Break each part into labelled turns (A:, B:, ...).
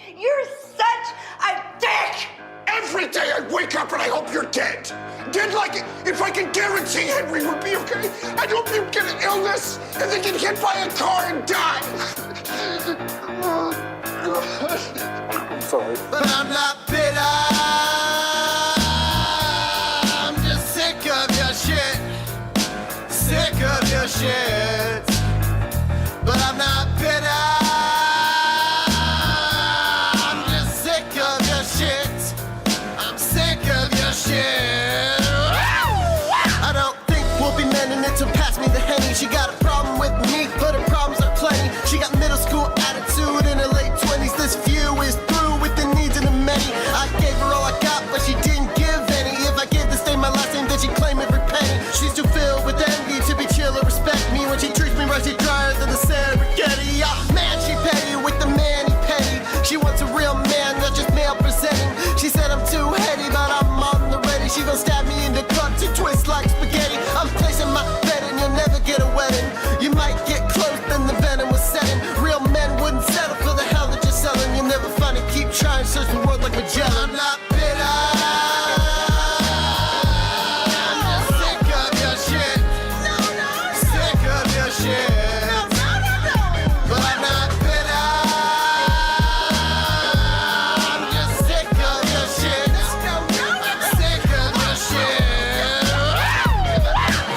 A: You're such a dick!
B: Every day I wake up and I hope you're dead. Dead like if I could guarantee Henry would be okay, I'd hope you'd get an illness and then get hit by a car and die. I'm sorry.
C: But I'm not bitter. I'm just sick of your shit. Sick of your shit. But I'm not bitter. I'm just sick of your shit. I'm sick of your shit. I don't think we'll be mending it to pass me the Henny. She got a problem with me, but her problems are plenty. She got middle school attitude in her late 20s. This view is through with the needs of the many. I gave her all I got, but she didn't give any. If I gave this day my last name, then she'd claim every penny. She's too filled with envy to be chill or respect me. When she treats me right, she's drier than the Serengeti. Ah, man, she petty with the man he petty. She wants a real man, not just male presenting. She said I'm too heady, but I'm on the ready. She gon' stab me in the gut to twist like spaghetti. I'm placing my bet and you'll never get a wedding. You might get close, then the venom was setting. Real men wouldn't settle for the hell that you're selling. You'll never find it, keep trying, search the world like Magellan. I'm not bitter. I'm just sick of your shit. Sick of your shit. But I'm not bitter. I'm just sick of your shit. Sick of your shit.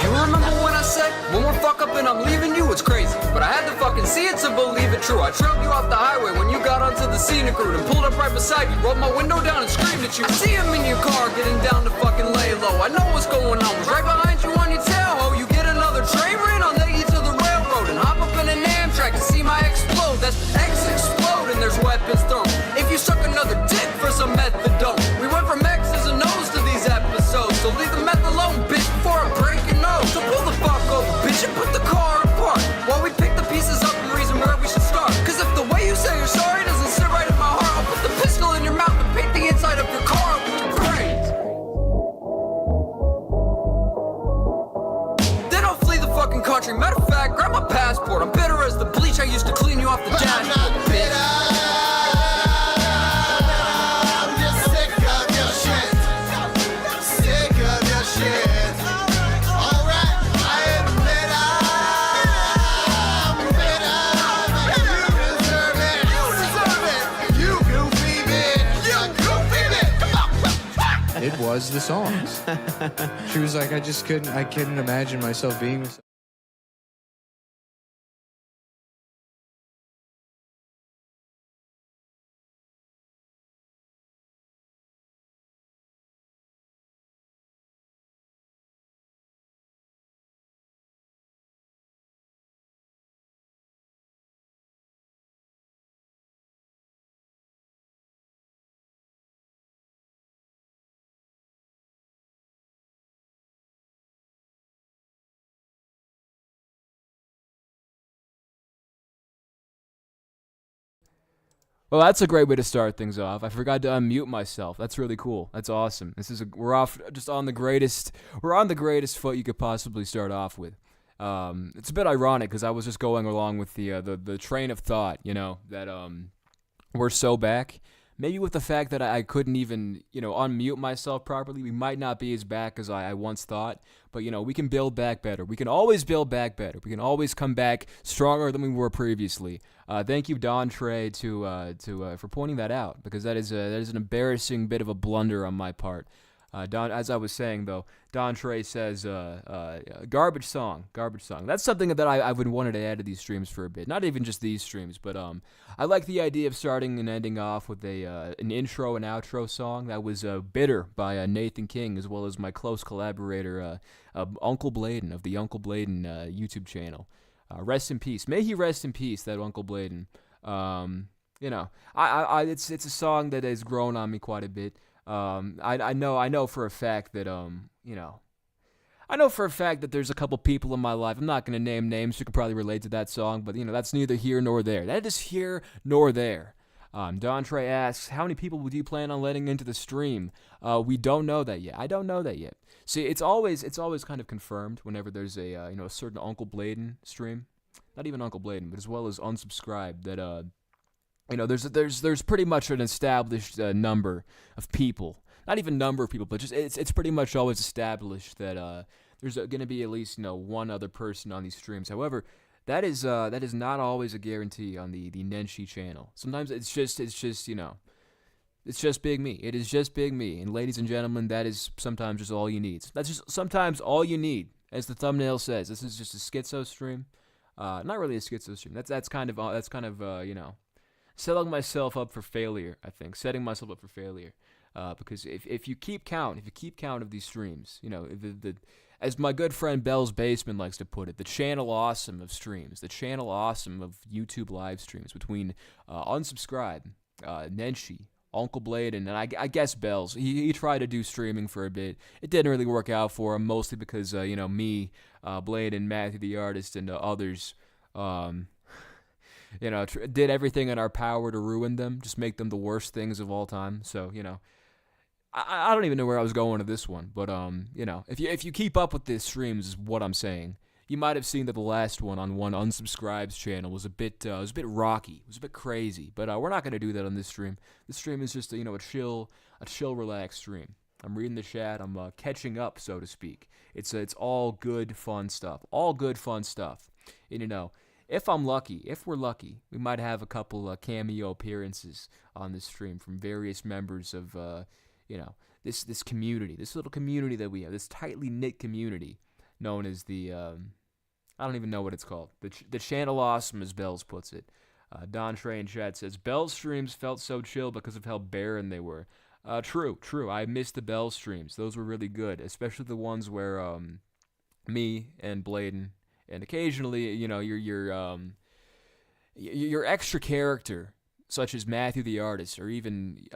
D: You remember when I said, one more fuck up and I'm leaving you? It's crazy, but I had to fucking see it to believe it true. I trailed you off the highway when you got onto the scenic route and pulled up right beside you, rolled my window down and screamed at you. I see him in your car getting down to fucking lay low. I know what's going on, was right behind you on your tail. Oh, you get another train ran, I'll take you to the railroad and hop up in an Amtrak to see my explode. That's X explode and there's weapons thrown. If you suck another dick for some methadone. We went from X's and O's to these episodes, so leave the meth alone, bitch, before I break your nose. So pull the fuck over, bitch, and put the car apart while we pick the pieces up and reason where we should start. Cause if the way you say you're sorry doesn't sit right in my heart, I'll put the pistol in your mouth and paint the inside of your car with your brains. Then I'll flee the fucking country. Matter of fact, grab my passport. I'm bitter as the bleach I used to clean you off the
C: But I'm not
D: dashboard, bitch.
C: bitter. I'm just sick of your shit. Sick of your shit. Alright, I admit I'm bitter, but you deserve it. You deserve it. You goofy bitch. You goofy bitch. Come on.
E: It was the songs. She was like, I couldn't imagine myself being with
F: Well, that's a great way to start things off. I forgot to unmute myself. That's really cool. That's awesome. We're off just on the greatest. We're on the greatest foot you could possibly start off with. It's a bit ironic because I was just going along with the train of thought, that we're so back. Maybe with the fact that I couldn't even, unmute myself properly, we might not be as back as I once thought. But, we can build back better. We can always build back better. We can always come back stronger than we were previously. Thank you, Don Trey, for pointing that out, because that is an embarrassing bit of a blunder on my part. As I was saying, though, Don Trey says, garbage song. That's something that I've been wanting to add to these streams for a bit. Not even just these streams, but I like the idea of starting and ending off with an intro and outro song. That was Bitter by Nathan King, as well as my close collaborator, Uncle Bladen of the Uncle Bladen YouTube channel. Rest in peace. May he rest in peace, that Uncle Bladen. It's a song that has grown on me quite a bit. I know for a fact that I know for a fact that there's a couple people in my life. I'm not gonna name names who could probably relate to that song, but that's neither here nor there. That is here nor there. Don Trey asks, how many people would you plan on letting into the stream? We don't know that yet. I don't know that yet. See, it's always kind of confirmed whenever there's a certain Uncle Bladen stream. Not even Uncle Bladen, but as well as Unsubscribed, that You know, there's pretty much an established number of people. Not even number of people, but just it's pretty much always established that there's going to be at least one other person on these streams. However, that is not always a guarantee on the Nenshi channel. Sometimes it's just it's just Big Me. It is just Big Me. And ladies and gentlemen, that is sometimes just all you need. That's just sometimes all you need. As the thumbnail says, this is just a schizo stream. Not really a schizo stream. That's kind of setting myself up for failure, I think. Setting myself up for failure. Because if you keep count of these streams, as my good friend Bell's Basement likes to put it, the channel awesome of streams, the channel awesome of YouTube live streams between Unsubscribe, Nenshi, Uncle Blade, and I guess Bells. He tried to do streaming for a bit. It didn't really work out for him, mostly because, me, Blade, and Matthew the Artist, and others, did everything in our power to ruin them, just make them the worst things of all time. So, I don't even know where I was going with this one, but if you keep up with the streams, is what I'm saying. You might have seen that the last one on one Unsubscribed's channel was a bit rocky, it was a bit crazy, but we're not gonna do that on this stream. This stream is just a chill, relaxed stream. I'm reading the chat. I'm catching up, so to speak. It's all good, fun stuff. All good, fun stuff. And if we're lucky, we might have a couple cameo appearances on this stream from various members of this community, this little community that we have, this tightly knit community known as the I don't even know what it's called. The channel awesome, as Bells puts it. Don Trey in chat says Bell's streams felt so chill because of how barren they were. True. I missed the Bell streams. Those were really good, especially the ones where me and Bladen and occasionally your extra character, such as Matthew the Artist, or even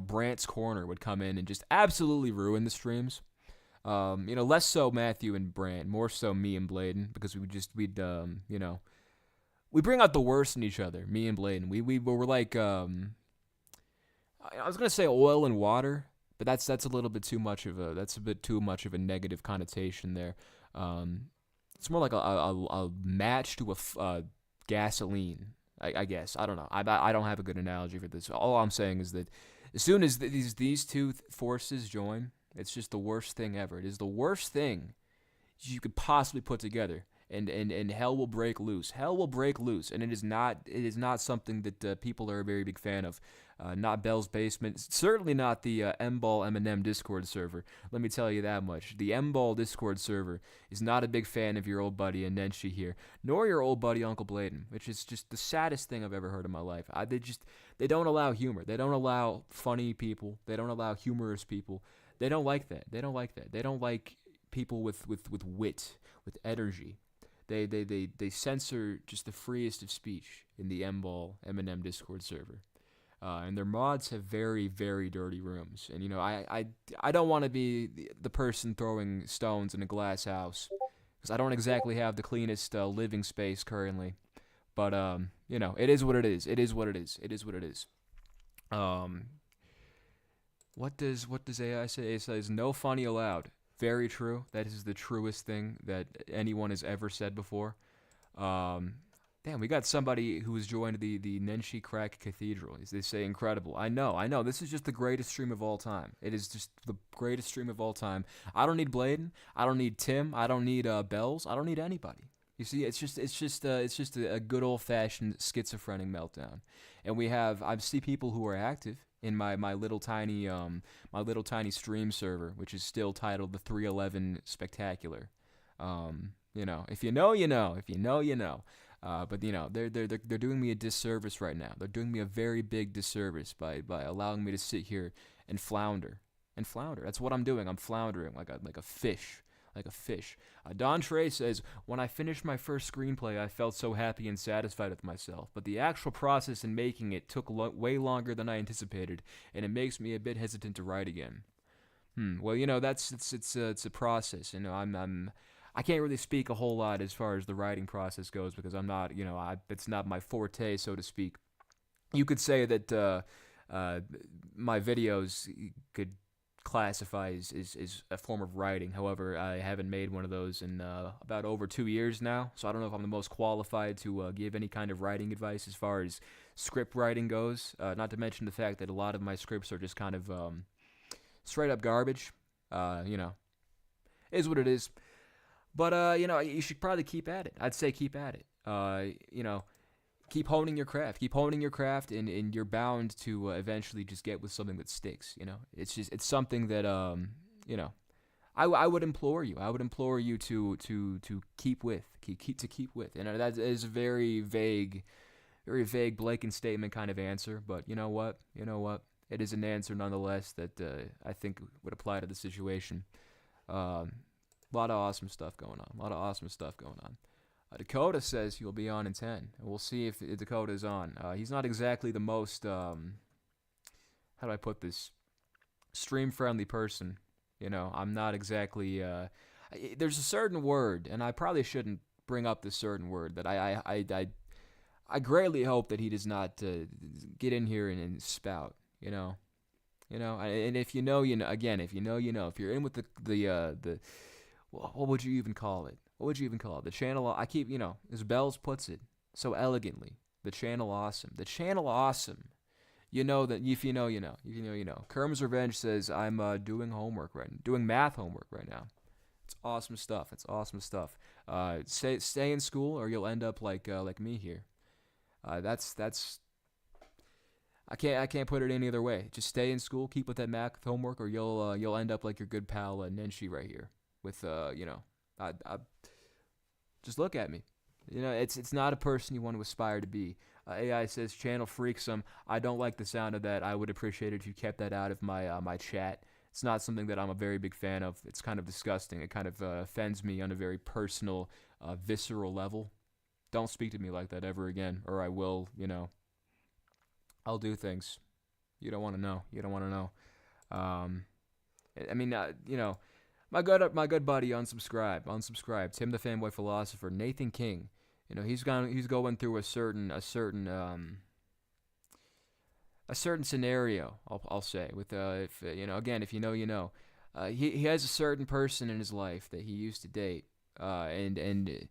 F: Brant's Corner, would come in and just absolutely ruin the streams. Less so Matthew and Brant, more so me and Bladen, because we bring out the worst in each other, me and Bladen. We're like I was gonna say oil and water, but that's a little bit too much of a negative connotation there. It's more like a match to a gasoline. I guess. I don't know. I don't have a good analogy for this. All I'm saying is that as soon as these two forces join, it's just the worst thing ever. It is the worst thing you could possibly put together. And hell will break loose. Hell will break loose. And it is not something that people are a very big fan of. Not Bell's Basement. Certainly not the M-Ball Eminem Discord server. Let me tell you that much. The M-Ball Discord server is not a big fan of your old buddy Nenshi here, nor your old buddy Uncle Bladen, which is just the saddest thing I've ever heard in my life. They don't allow humor. They don't allow funny people. They don't allow humorous people. They don't like that. They don't like people with wit, with energy. They censor just the freest of speech in the M-Ball Eminem Discord server. And their mods have very, very dirty rooms. And, I don't want to be the person throwing stones in a glass house, because I don't exactly have the cleanest living space currently. But, it is what it is. It is what it is. It is what it is. What does AI say? It says, no funny allowed. Very true. That is the truest thing that anyone has ever said before. Damn, we got somebody who has joined the Nenshi Crack Cathedral. They say incredible. I know. This is just the greatest stream of all time. It is just the greatest stream of all time. I don't need Bladen. I don't need Tim. I don't need Bells. I don't need anybody. You see, it's just a good old fashioned schizophrenic meltdown. And I see people who are active in my little tiny stream server, which is still titled the 311 Spectacular. If you know, you know. If you know, you know. But they're doing me a disservice right now. They're doing me a very big disservice by allowing me to sit here and flounder. That's what I'm doing. I'm floundering like a fish. Don Trey says, when I finished my first screenplay, I felt so happy and satisfied with myself, but the actual process in making it took way longer than I anticipated, and it makes me a bit hesitant to write again. Well, it's a process. I can't really speak a whole lot as far as the writing process goes, because I'm not, it's not my forte, so to speak. You could say that my videos could classify as a form of writing. However, I haven't made one of those in about over 2 years now, so I don't know if I'm the most qualified to give any kind of writing advice as far as script writing goes. Not to mention the fact that a lot of my scripts are just kind of straight up garbage. You know, is what it is. But you know, you should probably keep at it. I'd say keep at it. You know, keep honing your craft. Keep honing your craft, and you're bound to eventually just get with something that sticks. You know, it's something that you know, I would implore you. I would implore you to keep with, keep with. And that is a very vague, blanket statement kind of answer. But you know what? It is an answer nonetheless that I think would apply to the situation. A lot of awesome stuff going on. Dakota says he'll be on in 10. And we'll see if Dakota is on. He's not exactly the most, how do I put this, stream-friendly person. You know, I'm not exactly, there's a certain word, and I probably shouldn't bring up this certain word, that I greatly hope that he does not get in here and spout, you know. And if you know, you know. Again, if you know, you know. If you're in with the what would you even call it? The channel. I keep, you know, as Bells puts it so elegantly. The channel awesome. You know that if you know, you know. If you know, you know. Kerm's Revenge says I'm doing math homework right now. It's awesome stuff. Stay in school or you'll end up like me here. That's. I can't put it any other way. Just stay in school, keep with that math homework, or you'll end up like your good pal Nenshi right here. With you know, I just look at me. You know, it's not a person you want to aspire to be. AI says channel freaksome. I don't like the sound of that. I would appreciate it if you kept that out of my chat. It's not something that I'm a very big fan of. It's kind of disgusting. It kind of offends me on a very personal, visceral level. Don't speak to me like that ever again, or I will, you know. I'll do things you don't want to know. I mean, you know, my good buddy unsubscribe. Tim the Fanboy Philosopher, Nathan King. You know, he's going through a certain scenario. I'll say with if you know, again, if you know, you know. He has a certain person in his life that he used to date, and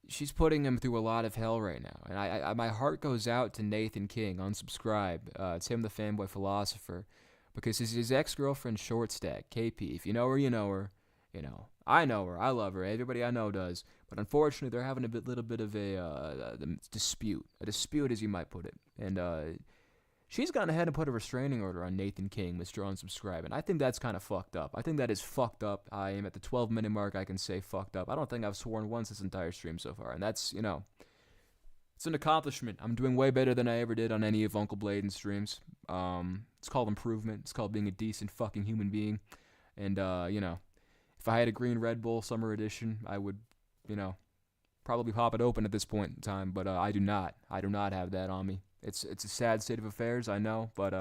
F: she's putting him through a lot of hell right now. And I my heart goes out to Nathan King, unsubscribe, Tim the Fanboy Philosopher, because his ex-girlfriend Short Stack, KP, if you know her, you know her. You know, I know her, I love her, everybody I know does. But unfortunately, they're having little bit of a dispute as you might put it. And she's gone ahead and put a restraining order on Nathan King, Mr. Unsubscribe. And I think that's kind of fucked up. I think that is fucked up. I am at the 12-minute mark. I can say fucked up. I don't think I've sworn once this entire stream so far. And that's, you know, it's an accomplishment. I'm doing way better than I ever did on any of Uncle Bladen's streams. It's called improvement. It's called being a decent fucking human being. And, you know, if I had a green Red Bull Summer Edition, I would, you know, probably pop it open at this point in time. But I do not. I do not have that on me. It's a sad state of affairs, I know, but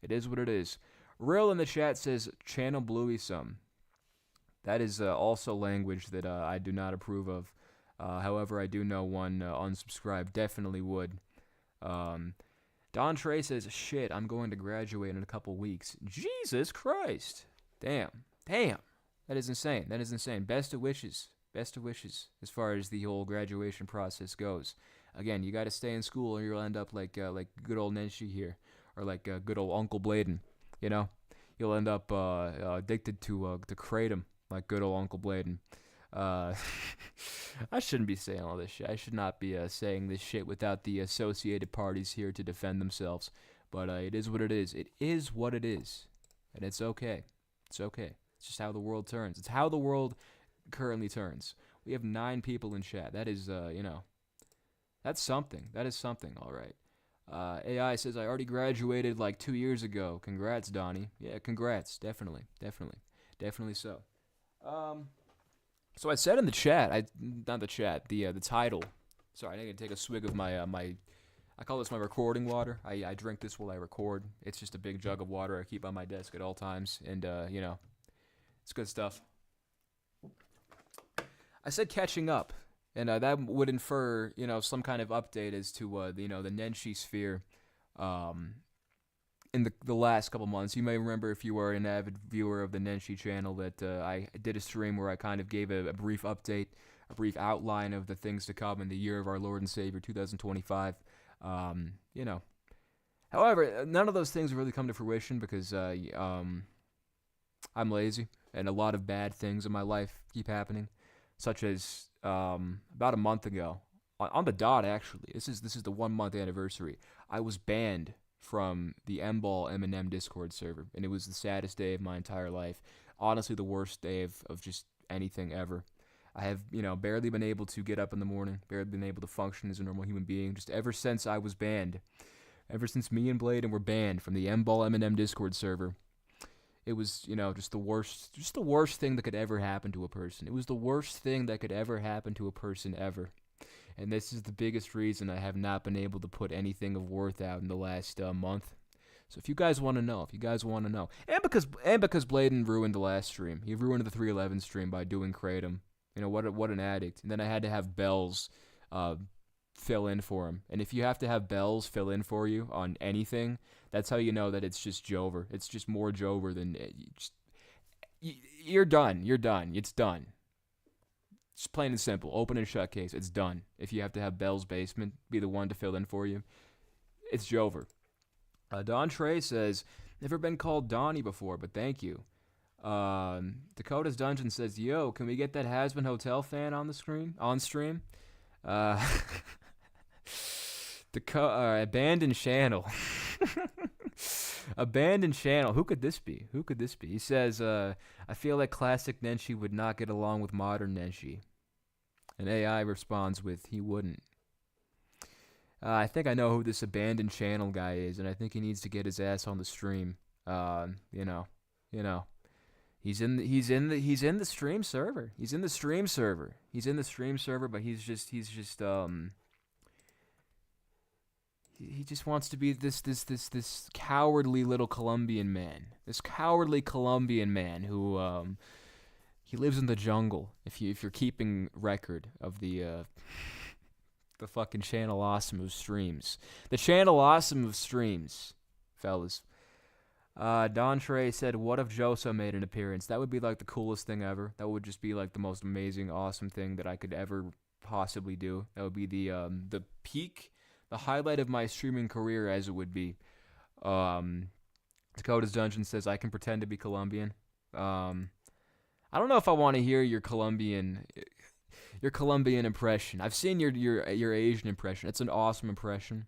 F: it is what it is. Real in the chat says, channel Bluey some. That is also language that I do not approve of. However, I do know one unsubscribe definitely would. Don Trey says, shit, I'm going to graduate in a couple weeks. Jesus Christ. Damn. That is insane. Best of wishes as far as the whole graduation process goes. Again, you got to stay in school or you'll end up like good old Nenshi here, or like good old Uncle Bladen. You know, you'll end up addicted to kratom like good old Uncle Bladen. I shouldn't be saying all this shit. I should not be saying this shit without the associated parties here to defend themselves. But it is what it is. It is what it is, and it's okay. It's okay. It's just how the world turns. It's how the world currently turns. We have 9 people in chat. That is, you know. That's something. That is something, all right. AI says, I already graduated like 2 years ago. Congrats, Donnie. Yeah, congrats. Definitely so. So I said in the chat, the title. Sorry, I need to take a swig of my, I call this my recording water. I drink this while I record. It's just a big jug of water I keep on my desk at all times. And, you know, it's good stuff. I said catching up. And that would infer, you know, some kind of update as to, you know, the Nenshi sphere in the last couple months. You may remember, if you were an avid viewer of the Nenshi channel, that I did a stream where I kind of gave a brief update, a brief outline of the things to come in the year of our Lord and Savior, 2025. You know. However, none of those things really come to fruition because I'm lazy, and a lot of bad things in my life keep happening, such as about a month ago, on the dot actually. This is the 1 month anniversary. I was banned from the M-Ball Eminem Discord server, and it was the saddest day of my entire life. Honestly, the worst day of just anything ever. I have, barely been able to get up in the morning, barely been able to function as a normal human being, just ever since I was banned. Ever since me and Bladen were banned from the M-Ball Eminem Discord server. It was, just the worst thing that could ever happen to a person. It was the worst thing that could ever happen to a person ever. And this is the biggest reason I have not been able to put anything of worth out in the last month. So if you guys want to know, and because Bladen ruined the last stream. He ruined the 311 stream by doing Kratom. What an addict. And then I had to have Bells fill in for him. And if you have to have Bells fill in for you on anything, that's how you know that it's just Jover. It's just more Jover than... You're done. You're done. It's done. It's plain and simple. Open and shut case. It's done. If you have to have Bell's Basement be the one to fill in for you, it's Jover. Don Trey says, never been called Donnie before, but thank you. Dakota's Dungeon says, yo, can we get that Hasbin Hotel fan on stream? Abandoned channel. Abandoned channel. Who could this be? He says, I feel like classic Nenshi would not get along with modern Nenshi. And AI responds with, he wouldn't. I think I know who this abandoned channel guy is, and I think he needs to get his ass on the stream. He's in the stream server. But he just wants to be this cowardly little Colombian man. This cowardly Colombian man who he lives in the jungle. If you're keeping record of the fucking Channel Awesome of streams. The Channel Awesome of streams, fellas. Don Trey said, what if Joso made an appearance? That would be like the coolest thing ever. That would just be like the most amazing, awesome thing that I could ever possibly do. That would be the peak, the highlight of my streaming career, as it would be. Dakota's Dungeon says, I can pretend to be Colombian. I don't know if I want to hear your Colombian impression. I've seen your Asian impression. It's an awesome impression.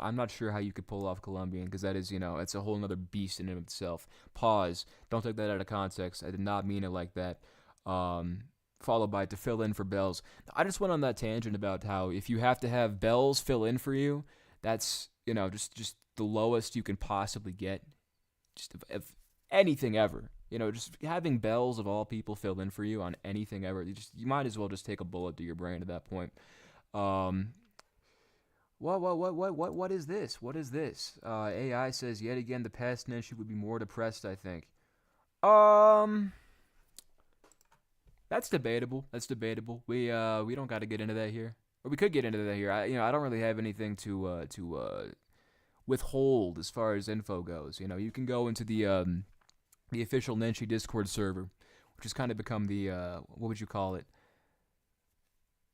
F: I'm not sure how you could pull off Colombian, because that is, it's a whole other beast in and of itself. Pause. Don't take that out of context. I did not mean it like that. Followed by to fill in for Bells. I just went on that tangent about how if you have to have Bells fill in for you, that's, just the lowest you can possibly get. Just if anything ever. Just having Bells of all people fill in for you on anything ever, you might as well just take a bullet to your brain at that point. What is this? AI says yet again the past Nenshi would be more depressed, I think. That's debatable. We don't got to get into that here, or we could get into that here. I don't really have anything to withhold as far as info goes. You can go into the official Nenshi Discord server, which has kind of become the what would you call it?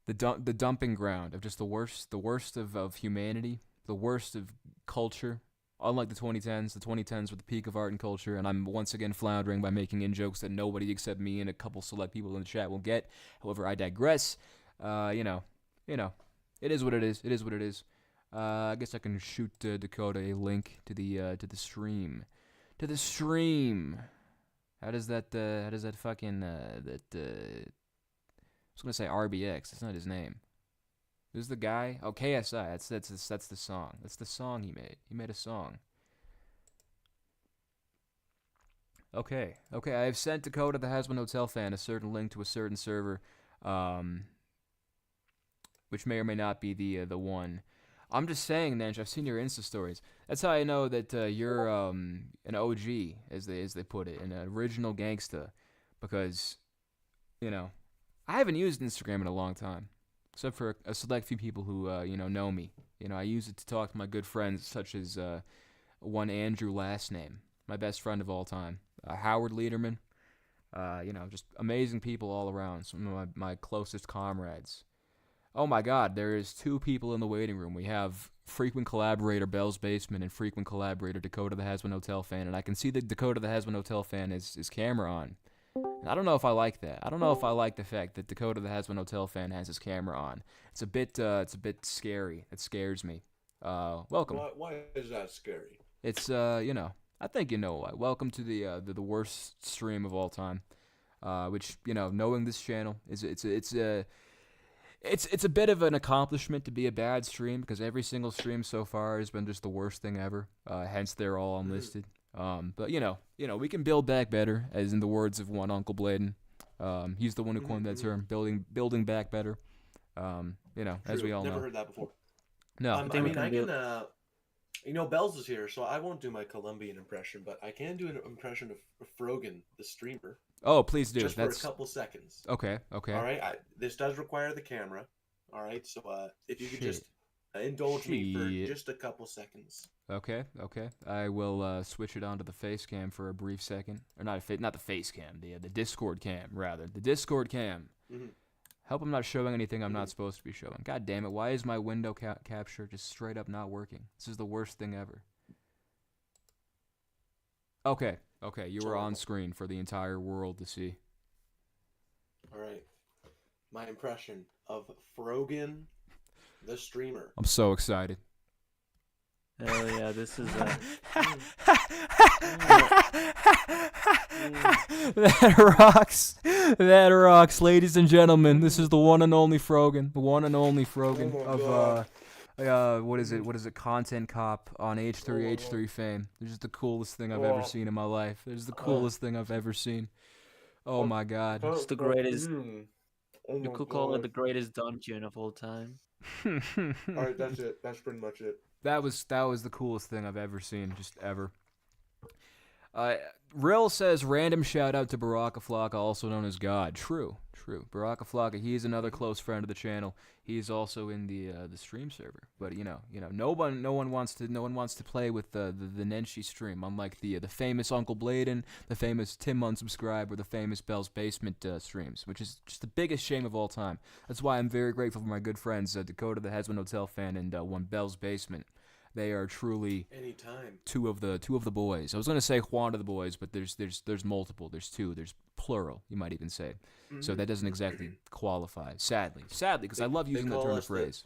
F: The dumping ground of just the worst of humanity, the worst of culture. Unlike the 2010s were the peak of art and culture, and I'm once again floundering by making in jokes that nobody except me and a couple select people in the chat will get. However, I digress. It is what it is. I guess I can shoot Dakota a link to the stream. To the stream. How does that fucking I was gonna say RBX. That's not his name. Who's the guy? Oh, KSI. That's the song. That's the song he made. He made a song. Okay. I have sent Dakota, the Hasbin Hotel fan, a certain link to a certain server, which may or may not be the one. I'm just saying, Nench, I've seen your Insta stories. That's how I know that you're an OG, as they put it, an original gangsta, because, I haven't used Instagram in a long time, except for a select few people who, know me. I use it to talk to my good friends, such as one Andrew last name, my best friend of all time, Howard Lederman, just amazing people all around, some of my closest comrades. Oh my God, there is 2 people in the waiting room. We have frequent collaborator Bell's Basement and frequent collaborator Dakota the Hasman Hotel fan, and I can see that Dakota the Hasman Hotel fan is camera on. And I don't know if I like that. I don't know if I like the fact that Dakota the Hasman Hotel fan has his camera on. It's a bit scary. It scares me. Welcome.
G: Why is that scary?
F: It's I think you know why. Welcome to the worst stream of all time. Which knowing this channel it's a bit of an accomplishment to be a bad stream because every single stream so far has been just the worst thing ever. Hence they're all unlisted. But we can build back better, as in the words of one Uncle Bladen. He's the one who coined that term, building back better. As we all know.
G: Never heard that before.
F: No,
G: I can. Bells is here, so I won't do my Colombian impression, but I can do an impression of Frogan, the streamer.
F: Oh, please do.
G: Just for a couple seconds.
F: Okay.
G: All right. This does require the camera. All right. So if you could just indulge me for just a couple seconds.
F: Okay. I will switch it onto the face cam for a brief second, or not the face cam, the Discord cam rather. The Discord cam.
G: Mm-hmm.
F: Hope I'm not showing anything I'm not supposed to be showing. God damn it! Why is my window capture just straight up not working? This is the worst thing ever. Okay. You were on screen for the entire world to see.
G: All right. My impression of Frogan, the streamer.
F: I'm so excited.
H: Hell yeah, this is
F: That rocks. That rocks, ladies and gentlemen. This is the one and only Frogan. The one and only Frogan what is it? Content Cop on H3H3 fame. This is the coolest thing I've ever seen in my life. This is the coolest thing I've ever seen. Oh my God.
H: it's the greatest. You could call it the greatest dungeon of all time.
G: All right, that's it. That's pretty much it.
F: That was the coolest thing I've ever seen, just ever. Rill says, random shout out to Baraka Flocka, also known as God. True. Baraka Flocka, he's another close friend of the channel. He's also in the stream server. But no one wants to play with the Nenshi stream, unlike the famous Uncle Bladen, the famous Tim Unsubscribe, or the famous Bell's Basement streams, which is just the biggest shame of all time. That's why I'm very grateful for my good friends Dakota the Hasman Hotel fan and one Bell's Basement. They are truly two of the boys. I was gonna say Juan of the boys, but there's multiple. There's 2. There's plural. You might even say. Mm-hmm. So that doesn't exactly qualify. Sadly, because I love using that turn of phrase.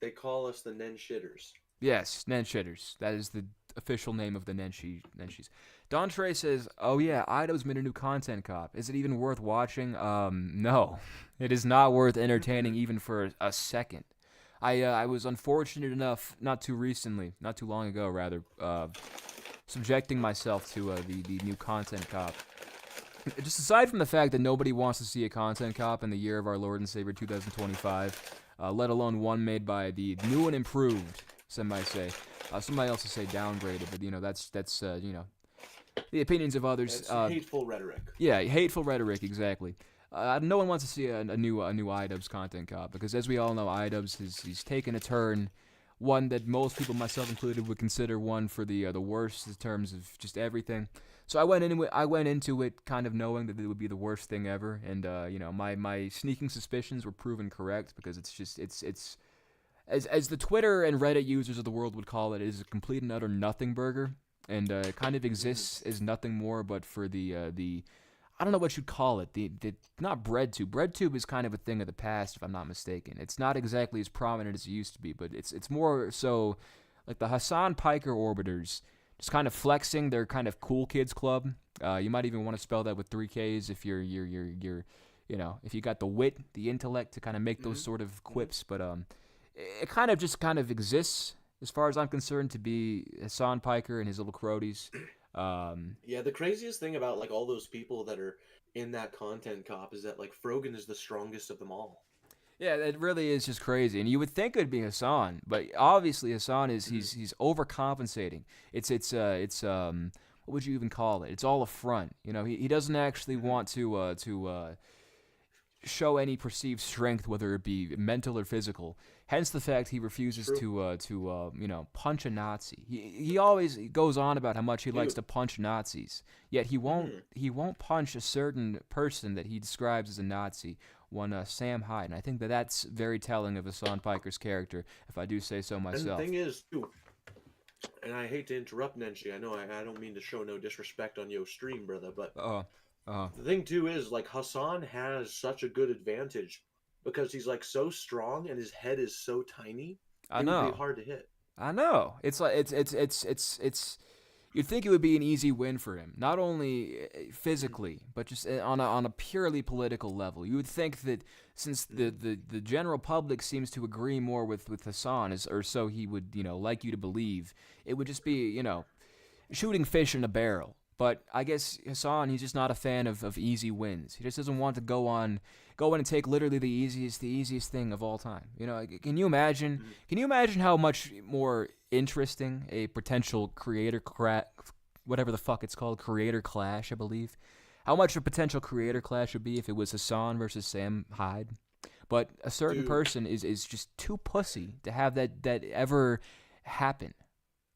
G: They call us the Nenshitters.
F: Yes, Nenshitters. That is the official name of the Nenshis. Don Trey says, "Oh yeah, Ido's made a new content cop. Is it even worth watching? No, it is not worth entertaining even for a second." I was unfortunate enough, not too long ago, rather, subjecting myself to the new content cop. Just aside from the fact that nobody wants to see a content cop in the year of our Lord and Savior 2025, let alone one made by the new and improved, some might say. Somebody else will say downgraded, but that's the opinions of others.
G: It's hateful rhetoric.
F: Yeah, hateful rhetoric, exactly. No one wants to see a new iDubbbz content cop because, as we all know, iDubbbz he's taken a turn, one that most people, myself included, would consider one for the worst in terms of just everything. So I went into it kind of knowing that it would be the worst thing ever, and my sneaking suspicions were proven correct because it's as the Twitter and Reddit users of the world would call it, is a complete and utter nothing burger, and it kind of exists as nothing more but for the I don't know what you'd call it. The not BreadTube. BreadTube is kind of a thing of the past, if I'm not mistaken. It's not exactly as prominent as it used to be, but it's more so like the Hassan Piker Orbiters, just kind of flexing their kind of cool kids club. You might even want to spell that with 3 Ks if you're if you got the wit, the intellect to kind of make those sort of quips. But it kind of exists as far as I'm concerned to be Hassan Piker and his little cronies.
G: Yeah, the craziest thing about like all those people that are in that content cop is that like Frogan is the strongest of them all.
F: Yeah, it really is just crazy, and you would think it'd be Hassan, but obviously Hassan is he's overcompensating. It's what would you even call it? It's all a front. He doesn't actually want to show any perceived strength, whether it be mental or physical. Hence the fact he refuses to punch a Nazi. He always goes on about how much he likes to punch Nazis, yet he won't punch a certain person that he describes as a Nazi Sam Hyde, and I think that that's very telling of Hassan Piker's character, if I do say so
G: And the
F: myself.
G: thing is, too, and I hate to interrupt Nenshi. I know I don't mean to show no disrespect on your stream, brother, but the thing too is like Hassan has such a good advantage because he's like so strong and his head is so tiny.
F: I
G: It would
F: know.
G: be hard to hit.
F: I know. It's like it's. You'd think it would be an easy win for him, not only physically, but just on a purely political level. You would think that since the general public seems to agree more with Hassan, or so he would like you to believe, it would just be shooting fish in a barrel. But I guess Hassan, he's just not a fan of easy wins. He just doesn't want to go in and take literally the easiest thing of all time. Can you imagine? Can you imagine how much more interesting a potential whatever the fuck it's called, creator clash, I believe. How much a potential creator clash would be if it was Hassan versus Sam Hyde. But a certain person is just too pussy to have that ever happen.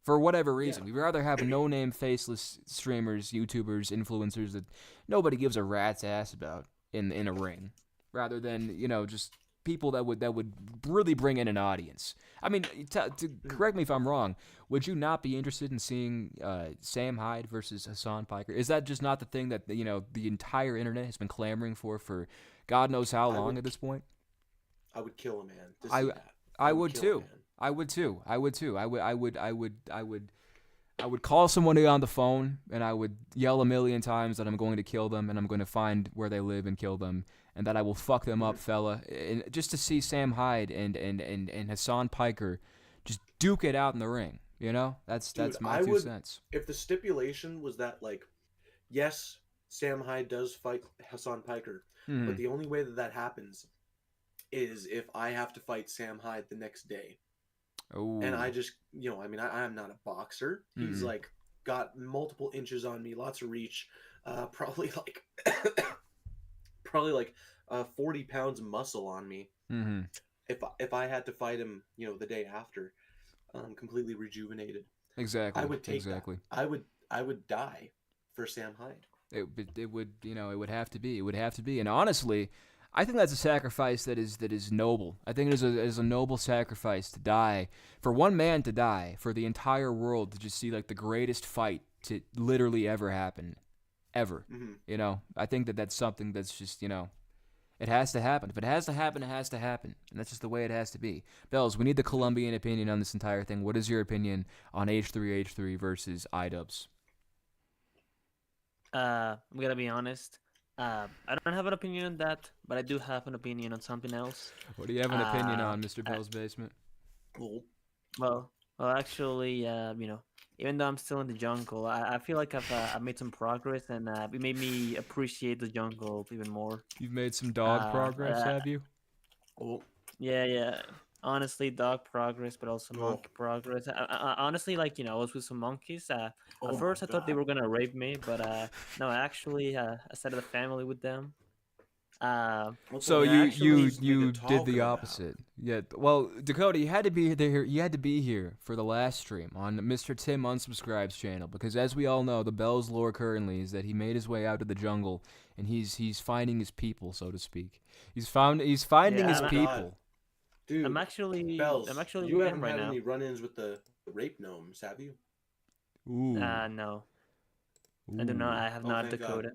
F: For whatever reason. We'd rather have no-name, faceless streamers, YouTubers, influencers that nobody gives a rat's ass about in a ring, rather than, just people that would really bring in an audience. I mean, to correct me if I'm wrong, would you not be interested in seeing Sam Hyde versus Hassan Piker? Is that just not the thing that the entire internet has been clamoring for God knows how long at this point?
G: I would kill a man to see that.
F: I would
G: kill a
F: too.
G: man.
F: I would call somebody on the phone and I would yell a million times that I'm going to kill them and I'm going to find where they live and kill them and that I will fuck them up, fella. And just to see Sam Hyde and Hassan Piker just duke it out in the ring. That's my 2 cents.
G: If the stipulation was that, like, yes, Sam Hyde does fight Hassan Piker, but the only way that happens is if I have to fight Sam Hyde the next day.
F: Oh.
G: And I just, I'm not a boxer. He's like got multiple inches on me, lots of reach, probably like 40 pounds of muscle on me.
F: Mm-hmm.
G: If I had to fight him, the day after, completely rejuvenated.
F: Exactly.
G: I would take
F: exactly.
G: that. I would die for Sam Hyde.
F: It would it would have to be. It would have to be. And honestly, I think that's a sacrifice that is noble. I think it is a noble sacrifice to die, for one man to die, for the entire world to just see like the greatest fight to literally ever happen. Ever.
G: Mm-hmm.
F: I think that's something that's just, it has to happen. If it has to happen, it has to happen. And that's just the way it has to be. Bells, we need the Colombian opinion on this entire thing. What is your opinion on H3H3 versus iDubbbz?
H: I'm gonna be honest. I don't have an opinion on that, but I do have an opinion on something else.
F: What do you have an opinion on, Mr. Bell's Basement?
H: Well, actually, even though I'm still in the jungle, I feel like I've made some progress, and it made me appreciate the jungle even more.
F: You've made some dog progress, have you?
H: Yeah. Honestly, dog progress, but also monkey progress. I honestly, I was with some monkeys. At first, I thought they were gonna rape me, but no, actually, I started a family with them.
F: So you did the opposite. Yeah. Well, Dakota, you had to be there. You had to be here for the last stream on Mr. Tim Unsubscribed's channel, because as we all know, the Bell's lore currently is that he made his way out to the jungle and he's finding his people, so to speak. He's finding his people.
G: Dude,
H: I'm actually
G: Bells, you
H: with
G: haven't
H: him right
G: had
H: now.
G: any run-ins with the rape gnomes, have you?
F: Ooh.
H: No. I do not. I have not,
G: thank God.
H: Dakota.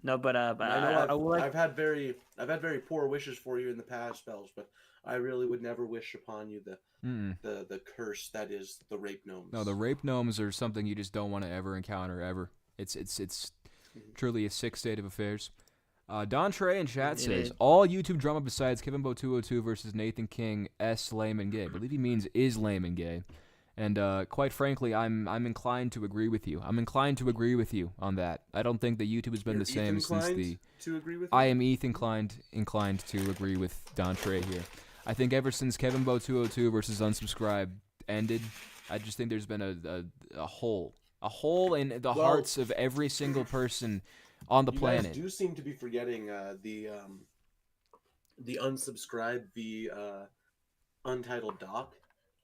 H: No, but
G: I know
H: I would like.
G: I've had very poor wishes for you in the past, Bells, but I really would never wish upon you the curse that is the rape gnomes.
F: No, the rape gnomes are something you just don't want to ever encounter ever. It's truly a sick state of affairs. Don Trey in chat says, all YouTube drama besides KevinBo202 versus Nathan King S. lame and gay. I believe he means is lame and gay. And quite frankly, I'm inclined to agree with you. I'm inclined to agree with you on that. I don't think that YouTube has been the same since the...
G: to agree with
F: I am inclined to agree with Don Trey here. I think ever since KevinBo202 versus Unsubscribed ended, I just think there's been a hole in the hearts of every single person on the planet.
G: You guys do seem to be forgetting the Unsubscribed v Untitled Doc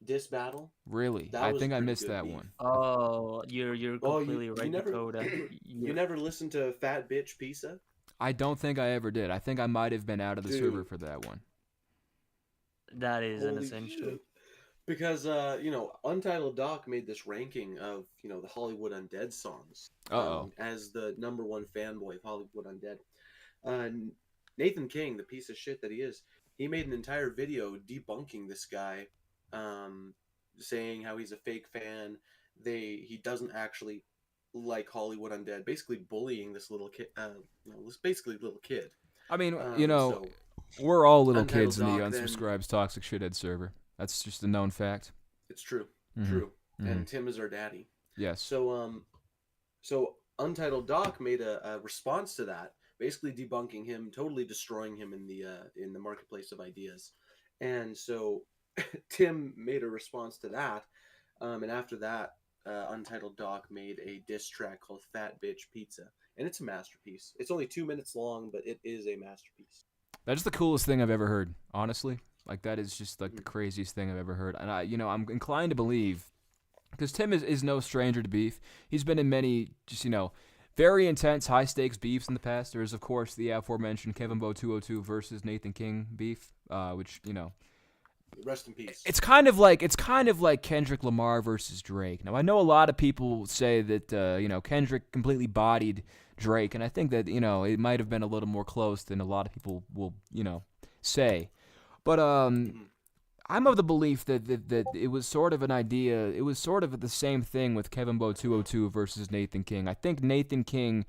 G: diss battle.
F: Really?
G: That
F: I
G: was
F: think I
G: pretty
F: missed
G: good
F: that
G: beef.
F: one.
H: Oh, you're completely right,
G: you never,
H: Dakota.
G: you never listened to Fat Bitch Pizza?
F: I don't think I ever did. I think I might have been out of the server
G: Dude.
F: for that one.
H: That is an
G: Holy
H: essential.
G: shit. Because Untitled Doc made this ranking of the Hollywood Undead songs. As the #1 fanboy of Hollywood Undead. Nathan King, the piece of shit that he is, he made an entire video debunking this guy, saying how he's a fake fan. He doesn't actually like Hollywood Undead, basically bullying this little kid. This basically little kid.
F: I mean,
G: so
F: we're all little
G: Untitled
F: kids in the
G: Doc then-
F: Unsubscribes Toxic Shithead server. That's just a known fact.
G: it's true,
F: Mhm.
G: true.
F: Mhm.
G: And Tim is our daddy.
F: Yes.
G: So Untitled Doc made a response to that, basically debunking him, totally destroying him in the marketplace of ideas. And so Tim made a response to that, and after that, Untitled Doc made a diss track called "Fat Bitch Pizza," and it's a masterpiece. It's only 2 minutes long, but it is a masterpiece.
F: That's the coolest thing I've ever heard, honestly. Like, that is just, like, the craziest thing I've ever heard. And, I'm inclined to believe, because Tim is no stranger to beef. He's been in many, just, very intense, high-stakes beefs in the past. There's, of course, the aforementioned Kevin Bo 202 versus Nathan King beef, which,
G: Rest in peace.
F: It's kind of like Kendrick Lamar versus Drake. Now, I know a lot of people say that Kendrick completely bodied Drake, and I think that it might have been a little more close than a lot of people will say. But I'm of the belief that it was sort of an idea. It was sort of the same thing with Kevin Bo 202 versus Nathan King. I think Nathan King,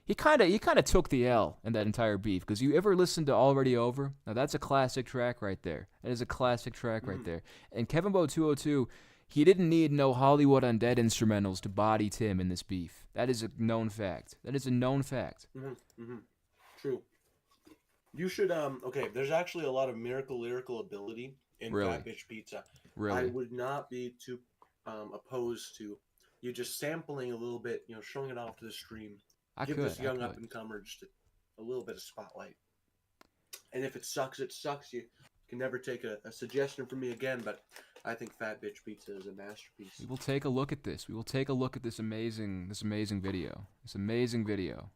F: he kind of took the L in that entire beef. Because you ever listen to Already Over? Now that's a classic track right there. That is a classic track right there. And Kevin Bo 202, he didn't need no Hollywood Undead instrumentals to body Tim in this beef. That is a known fact. That is a known fact.
G: True. You should okay. There's actually a lot of lyrical ability in
F: Really?
G: Fat Bitch Pizza.
F: Really?
G: I would not be too opposed to you just sampling a little bit, showing it off to the stream. Give this young up and comer just a little bit of spotlight. And if it sucks, it sucks. You can never take a suggestion from me again. But I think Fat Bitch Pizza is a masterpiece.
F: We will take a look at this. We will take a look at this amazing video. This amazing video.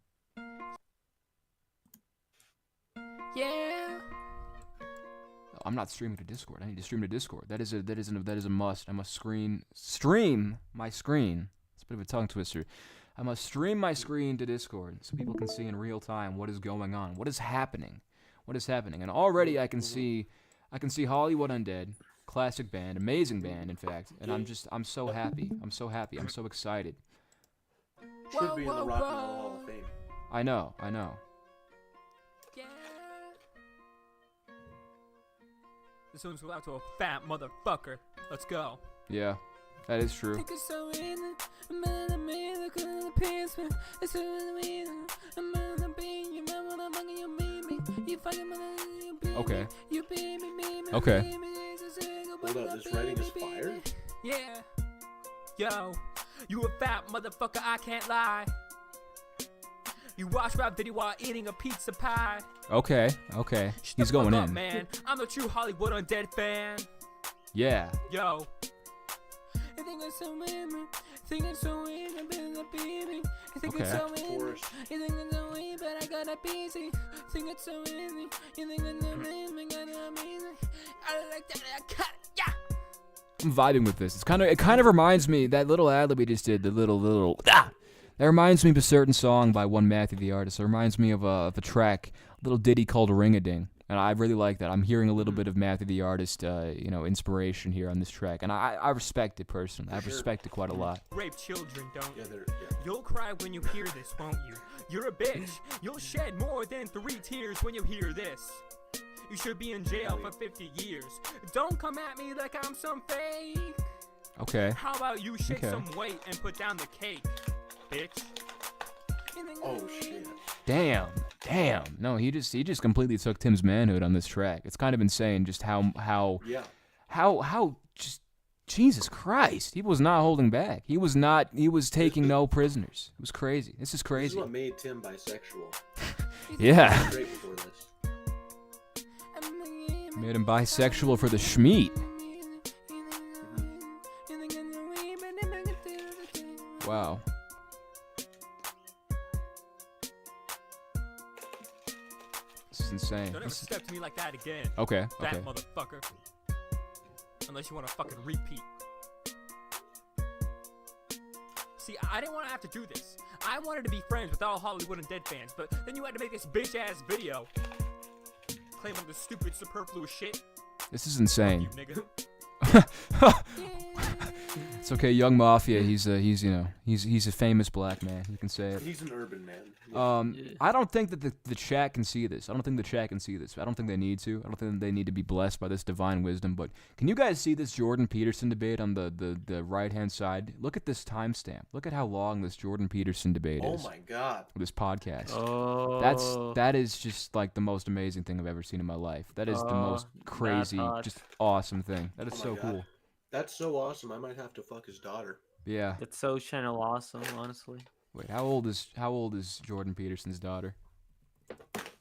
F: Yeah. Oh, I'm not streaming to Discord. I need to stream to Discord. That is a must. I must stream my screen. It's a bit of a tongue twister. I must stream my screen to Discord so people can see in real time what is going on, what is happening. And already I can see Hollywood Undead, classic band, amazing band in fact, and I'm so happy. I'm so excited.
G: Should be in the Rock and Roll Hall of Fame.
F: I know.
I: This one's go out to a fat motherfucker. Let's go.
F: Yeah, that is true. Okay. Okay.
G: Hold up, this writing is fire.
I: Yeah. Yo, you a fat motherfucker, I can't lie. You watch rap video while eating a pizza pie.
F: Okay. He's
I: Shut
F: going
I: the fuck up,
F: in.
I: man. I'm the true Hollywood Undead fan.
F: Yeah.
I: Yo. I think it's so weird, think it's so weird, I've been a baby. I think it's so weird,
G: Chorus.
I: you think it's so weird, but I got a busy. Think it's so weird, you think it's so weird, I got a amazing. I like that, I cut it, yeah.
F: I'm vibing with this. It kind of reminds me, that little ad that we just did, the little that reminds me of a certain song by one Matthew the Artist. It reminds me of a track, a little ditty called Ring-a-Ding. And I really like that. I'm hearing a little bit of Matthew the Artist, inspiration here on this track. And I respect it personally. I respect it quite a lot.
I: Rape children, don't you?
G: Yeah.
I: You'll cry when you hear this, won't you? You're a bitch. You'll shed more than 3 tears when you hear this. You should be in jail for 50 years. Don't come at me like I'm some fake.
F: Okay.
I: How about you shake
F: Okay.
I: some weight and put down the cake, bitch?
G: Oh shit.
F: Damn. No, he just completely took Tim's manhood on this track. It's kind of insane just how just Jesus Christ. He was not holding back. He was taking no prisoners. It was crazy. This is
G: This is
F: crazy.
G: what made Tim bisexual.
F: Yeah.
G: Great before this.
F: Made him bisexual for the schmeat. Wow. just insane.
I: Don't ever step to me like that again.
F: Okay,
I: That
F: okay.
I: motherfucker. Unless you want to fucking repeat. See, I didn't want to have to do this. I wanted to be friends with all Hollywood Undead fans, but then you had to make this bitch-ass video. Claim I'm the stupid, superfluous shit.
F: This is insane.
I: You nigga.
F: It's okay, Young Mafia. He's a famous black man. You can say it.
G: He's an urban man.
F: I don't think that the chat can see this. I don't think the chat can see this. I don't think they need to. I don't think they need to be blessed by this divine wisdom. But can you guys see this Jordan Peterson debate on the right hand side? Look at this timestamp. Look at how long this Jordan Peterson debate is.
G: Oh my god.
F: This podcast.
H: Oh.
F: That is just like the most amazing thing I've ever seen in my life. That is the most crazy,
H: hot.
F: just awesome thing. That is
G: Oh my
F: so
G: God.
F: cool.
G: That's so awesome. I might have to fuck his daughter.
F: Yeah.
H: It's so channel awesome, honestly.
F: Wait, how old is Jordan Peterson's daughter?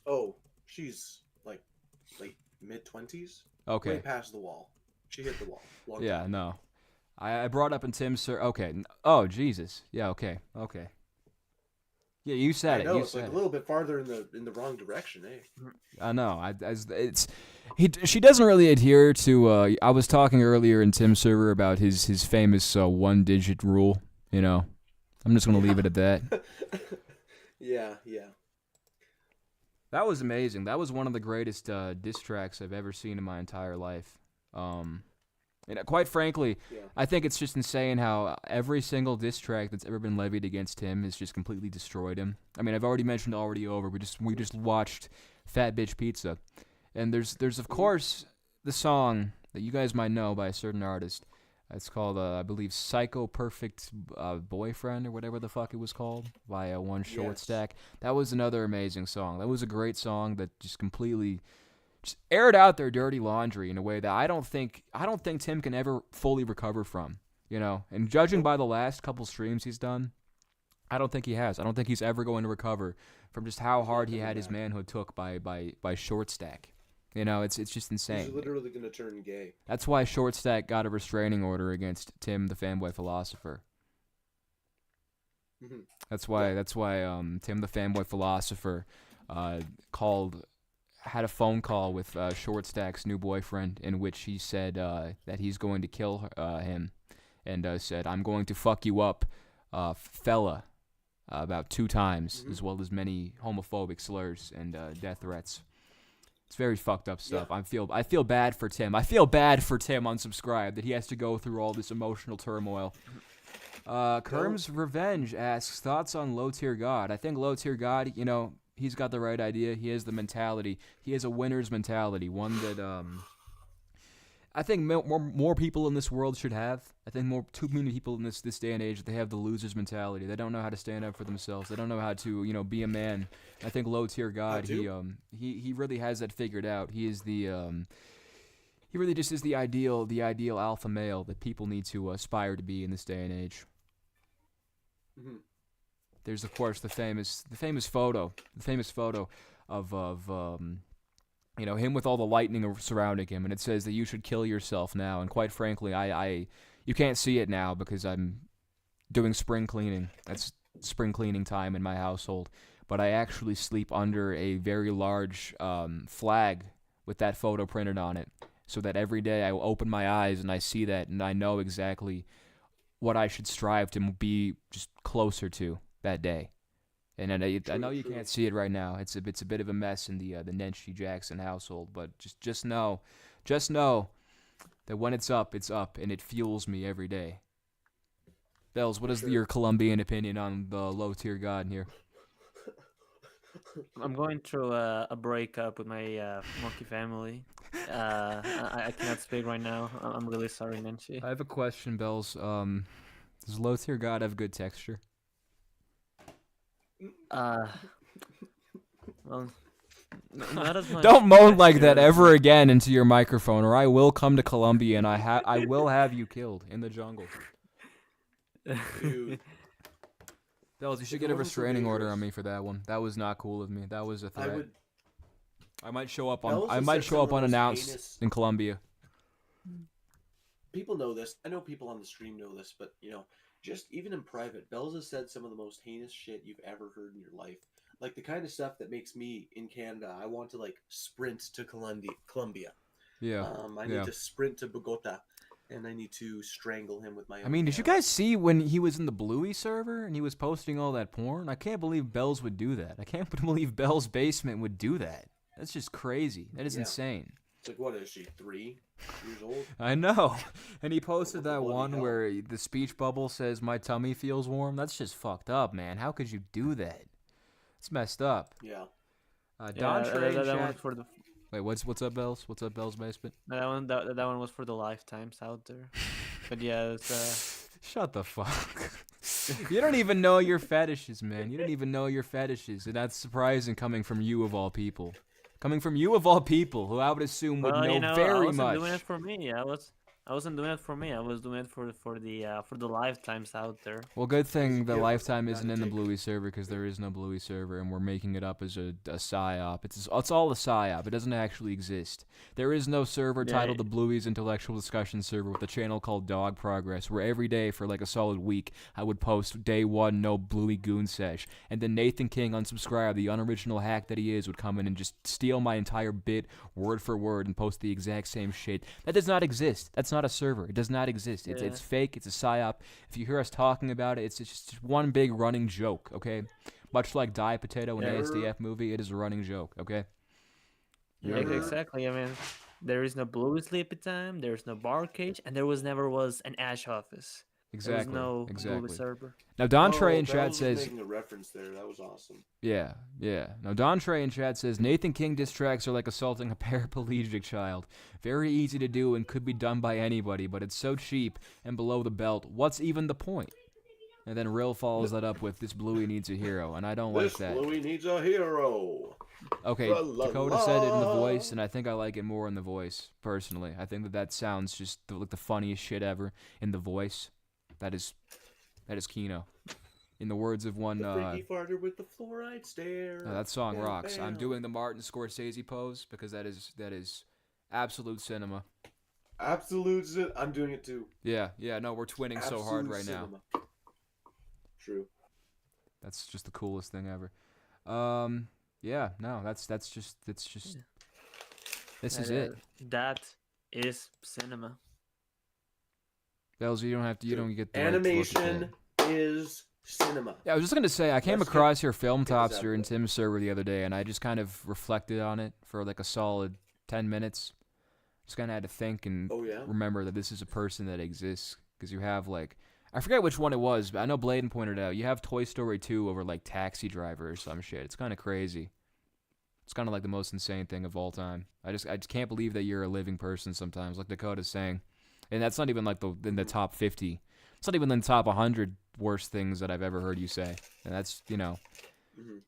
G: Oh, she's like late mid-20s.
F: Okay.
G: Way past the wall. She hit the wall. Long
F: Yeah,
G: time.
F: no. I brought up in Tim's sir. Okay. Oh, Jesus. Yeah. Okay. Okay. Yeah, you said
G: I
F: it.
G: know
F: You
G: it's
F: said
G: like
F: it.
G: a little bit farther in the wrong direction, eh?
F: I know. She doesn't really adhere to. I was talking earlier in Tim's server about his famous one-digit rule. You know, I'm just gonna leave it at that.
G: Yeah.
F: That was amazing. That was one of the greatest diss tracks I've ever seen in my entire life. And quite frankly,
G: Yeah.
F: I think it's just insane how every single diss track that's ever been levied against him has just completely destroyed him. I mean, I've already mentioned Already Over. We just watched Fat Bitch Pizza, and there's of course the song that you guys might know by a certain artist. It's called I believe Psycho Perfect Boyfriend or whatever the fuck it was called by One Short
G: Yes.
F: Stack. That was another amazing song. That was a great song that just completely just aired out their dirty laundry in a way that I don't think Tim can ever fully recover from, you know. And judging by the last couple streams he's done, I don't think he has. I don't think he's ever going to recover from just how hard he had his manhood took by Short Stack. You know, it's just insane.
G: He's literally gonna turn gay.
F: That's why Short Stack got a restraining order against Tim the Fanboy Philosopher.
G: Mhm.
F: That's why Tim the Fanboy Philosopher had a phone call with Short Stack's new boyfriend in which he said that he's going to kill him and said, "I'm going to fuck you up, fella," about 2 times, as well as many homophobic slurs and death threats. It's very fucked up stuff.
G: Yeah.
F: I feel bad for Tim. I feel bad for Tim unsubscribed that he has to go through all this emotional turmoil. Kerm's Revenge asks thoughts on Low Tier God. I think Low Tier God, you know, he's got the right idea. He has the mentality. He has a winner's mentality, one that I think more people in this world should have. I think too many people in this day and age, they have the loser's mentality. They don't know how to stand up for themselves. They don't know how to, you know, be a man. I think Low Tier God, he really has that figured out. He is the he really just is the ideal alpha male that people need to aspire to be in this day and age.
G: Mm-hmm.
F: There's of course the famous photo of you know, him with all the lightning surrounding him, and it says that you should kill yourself now. And quite frankly, you can't see it now because I'm doing spring cleaning. That's spring cleaning time in my household. But I actually sleep under a very large flag with that photo printed on it, so that every day I open my eyes and I see that, and I know exactly what I should strive to be just closer to that day. And I know you can't see it right now. It's a bit of a mess in the Nenshi Jackson household, but just know that when it's up, and it fuels me every day. Bells, what is your Colombian opinion on the Low Tier God here?
H: I'm going through a breakup with my monkey family. I cannot speak right now. I'm really sorry, Nenshi.
F: I have a question, Bells. Does Low Tier God have good texture?
H: Well, not as much.
F: Don't moan like that ever again into your microphone, or I will come to Colombia and I will have you killed in the jungle.
G: Dude.
F: Bells, you should get a restraining order on me for that one. That was not cool of me. That was a threat. I might show up unannounced in Colombia.
G: People know this. I know people on the stream know this, but you know, just even in private, Bells has said some of the most heinous shit you've ever heard in your life. like the kind of stuff that makes me in Canada. I want to like sprint to Colombia.
F: Yeah.
G: I need to sprint to Bogota, and I need to strangle him with my own
F: I mean, did you
G: hands.
F: guys see when he was in the Bluey server and he was posting all that porn? I can't believe Bells would do that. I can't believe Bell's Basement would do that. That's just crazy. That is insane.
G: It's like, what is she, 3 years old?
F: I know. And he posted that
G: Bloody
F: one
G: hell.
F: where the speech bubble says, "My tummy feels warm." That's just fucked up, man. How could you do that? It's messed up.
G: Yeah.
F: Don Trey in
H: that one
F: chat-
H: for the
F: Wait, what's up, Bells? What's up, Bell's Basement?
H: that one was for the lifetimes out there. But yeah, it's
F: Shut the fuck. You don't even know your fetishes, man. You don't even know your fetishes, and that's surprising coming from you of all people. Coming from you of all people, who I would assume would
H: well,
F: know
H: you know, I
F: very
H: wasn't
F: much.
H: doing it for me. I wasn't doing it for me. I was doing it for the lifetimes out there.
F: Well, good thing the
G: Yeah,
F: Lifetime
G: gotta
F: isn't in the
G: take it.
F: Bluey server, because there is no Bluey server, and we're making it up as a psyop. It's all a psyop. It doesn't actually exist. There is no server
H: Yeah,
F: titled the Bluey's Intellectual Discussion Server with a channel called Dog Progress, where every day for like a solid week I would post day 1 no Bluey Goon Sesh, and then Nathan King unsubscribed, the unoriginal hack that he is, would come in and just steal my entire bit word for word and post the exact same shit. That does not exist. That's not a server. It does not exist. It's fake. It's a psyop. If you hear us talking about it, it's just one big running joke, okay? Much like Die Potato in
H: Yeah.
F: ASDF movie, it is a running joke, okay?
H: Yeah, exactly. I mean, there is no Bluey Sleepy Time. There's no Bar Cage, and there never was an Ash Office.
F: Exactly.
H: There was no
F: exactly.
H: Bluey server.
F: Now, Don Trey in
G: Bells
F: chat
G: was
F: says,
G: making a reference there. That was awesome.
F: yeah. Now, Don Trey in chat says, Nathan King diss tracks are like assaulting a paraplegic child. Very easy to do and could be done by anybody, but it's so cheap and below the belt. What's even the point? And then Rill follows that up with, this Bluey needs a hero, and I don't like
G: This
F: that.
G: Bluey needs a hero.
F: Okay,
G: La, la,
F: Dakota said it in the
G: la.
F: voice, and I think I like it more in the voice, personally. I think that sounds just like the funniest shit ever in the voice. That is Kino. In the words of one,
G: The freaky farter with the fluoride stare.
F: that song
G: Bam,
F: rocks. I'm
G: bam.
F: doing the Martin Scorsese pose because that is absolute cinema.
G: Absolute. I'm doing it too.
F: Yeah, no, we're twinning so hard
G: Absolute
F: right now.
G: cinema. True.
F: That's just the coolest thing ever. Yeah, no, it's just this is it.
H: That is cinema.
F: Bells, you don't get the right to look at
G: Animation
F: that.
G: is cinema.
F: Yeah, I was just gonna say I came
G: Let's
F: across your Film
G: get this
F: Topster
G: out
F: in
G: there.
F: Tim's server the other day, and I just kind of reflected on it for like a solid 10 minutes. Just kind of had to think and
G: Oh, yeah?
F: remember that this is a person that exists, because you have like, I forget which one it was, but I know Bladen pointed out you have Toy Story 2 over like Taxi Driver or some shit. It's kind of crazy. It's kind of like the most insane thing of all time. I just can't believe that you're a living person sometimes, like Dakota's saying, and that's not even like in the top 50. It's not even in the top 100 worst things that I've ever heard you say, and that's, you know.
G: Mhm.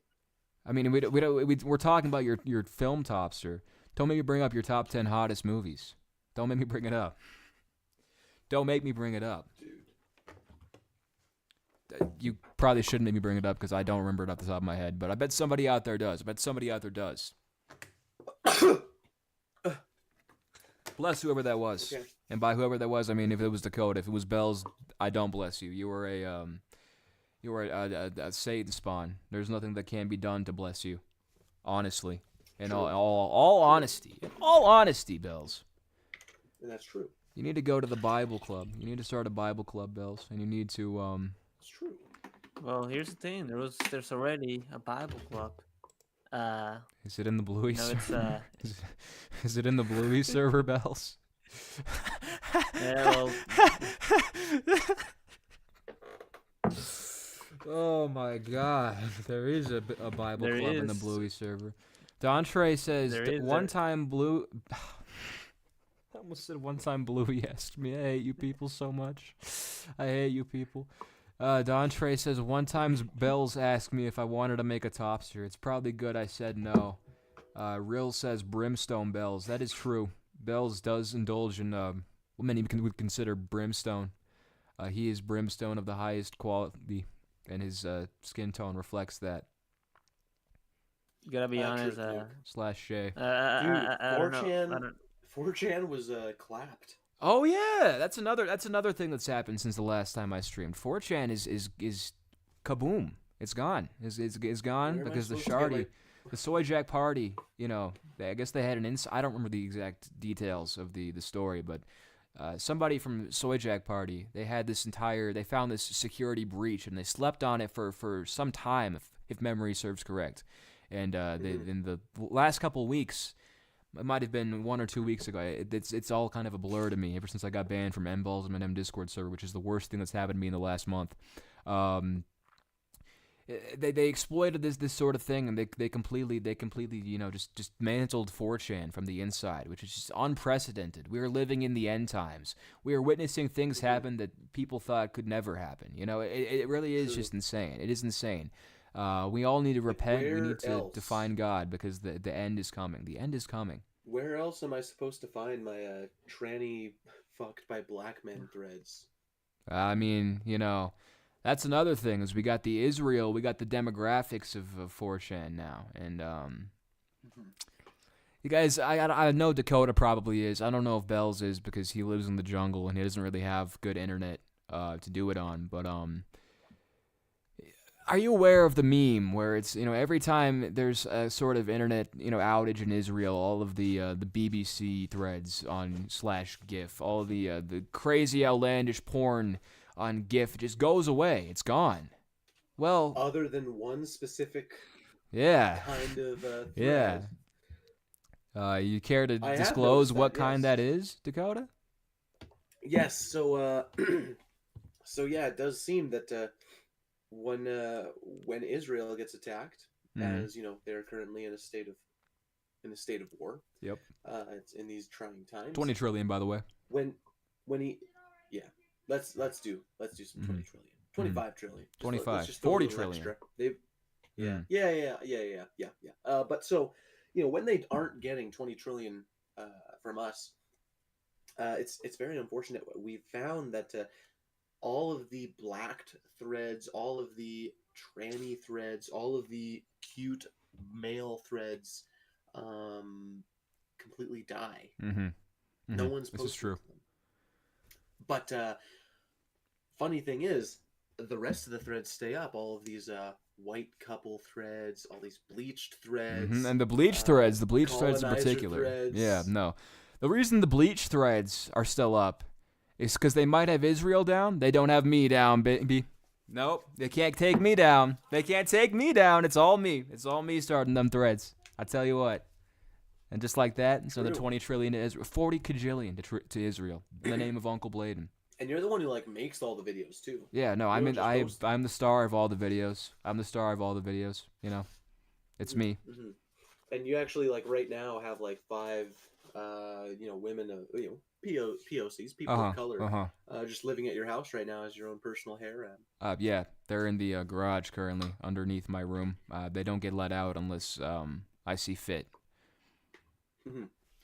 F: I mean, we're talking about your Film Topster. Don't make me bring up your top 10 hottest movies. Don't make me bring it up. Don't make me bring it up. You probably shouldn't make me bring it up because I don't remember it off the top of my head, but I bet somebody out there does. Bless whoever that was.
G: Okay.
F: And by whoever that was, I mean if it was Dakota, if it was Bells, I don't bless you. You were a Satan spawn. There's nothing that can be done to bless you. Honestly. In all honesty, Bells.
G: And that's true.
F: You need to go to the Bible club. You need to start a Bible club, Bells, and you need to
G: It's true.
H: Well, here's the thing. There's already a Bible club.
F: Is it in the Bluey
H: No, it's
F: server? Is it in the Bluey server, Bells?
H: well,
F: Oh my God! There is a Bible
H: There
F: club in the
H: is.
F: Bluey server. Don Trey says
H: There is
F: one
H: a-
F: time Blue. I almost said one time Bluey asked me. I hate you people so much. I hate you people. Don Trey says one time Bells asked me if I wanted to make a topster. It's probably good I said no. Rill says Brimstone Bells. That is true. Bells does indulge in many would consider Brimstone. He is Brimstone of the highest quality, and his skin tone reflects that.
H: gotta be honest.
F: Slash Shay.
H: I don't know.
G: 4chan 4chan was clapped.
F: Oh yeah, that's another thing that's happened since the last time I streamed. 4chan is kaboom. It's gone. It's gone
G: Where am I
F: because the
G: supposed to get
F: Shardy, the Soy Jack party, you know, I guess they had an I don't remember the exact details of the story, but somebody from Soy Jack party, they had they found this security breach, and they slept on it for some time, if memory serves correct. And in the last couple weeks, it might have been 1 or 2 weeks ago. It's all kind of a blur to me ever since I got banned from MBall's M&M Discord server, which is the worst thing that's happened to me in the last month. They exploited this sort of thing, and they completely just mantled 4chan from the inside, which is just unprecedented. We are living in the end times. We are witnessing things happen that people thought could never happen. You know, it really is just insane. It is insane. We all need to repent. We need to find God, because the end is coming. The end is coming.
G: Where else am I supposed to find my tranny fucked by black men threads?
F: I mean, you know, that's another thing, is we got the demographics of 4chan now, and you guys, I know Dakota probably is. I don't know if Bells is, because he lives in the jungle and he doesn't really have good internet to do it on, but are you aware of the meme where it's, you know, every time there's a sort of internet, you know, outage in Israel, all of the BBC threads on /GIF, all the crazy outlandish porn on GIF just goes away. It's gone. Well,
G: other than one specific kind of thread.
F: You care to disclose what kind that is, Dakota?
G: Yes. So so yeah, it does seem that when Israel gets attacked, as you know, they're currently in a state of war.
F: Yep.
G: It's in these trying times.
F: 20 trillion, by the way.
G: When he, yeah. Let's do some 20 trillion. 25 trillion.
F: 25. 40 trillion.
G: Extra. They've yeah. But so, you know, when they aren't getting 20 trillion from us, it's very unfortunate. We found that all of the blacked threads, all of the tranny threads, all of the cute male threads completely die. No one's posting.
F: This is true.
G: Them. But funny thing is, the rest of the threads stay up. All of these white couple threads, all these bleached threads.
F: And the bleached threads in particular.
G: Threads.
F: Yeah, no. The reason the bleached threads are still up is because they might have Israel down. They don't have me down, baby. Nope, they can't take me down. They can't take me down. It's all me. It's all me starting them threads. I tell you what. And just like that, so the 20 trillion to Israel, 40 kajillion to Israel in the name of Uncle Bladen.
G: And you're the one who like makes all the videos too.
F: Yeah, no, I'm the star of all the videos. I'm the star of all the videos. You know, it's me.
G: And you actually like right now have like 5, you know, women of POCs, people of color, just living at your house right now as your own personal harem.
F: Yeah, they're in the garage currently underneath my room. They don't get let out unless I see fit.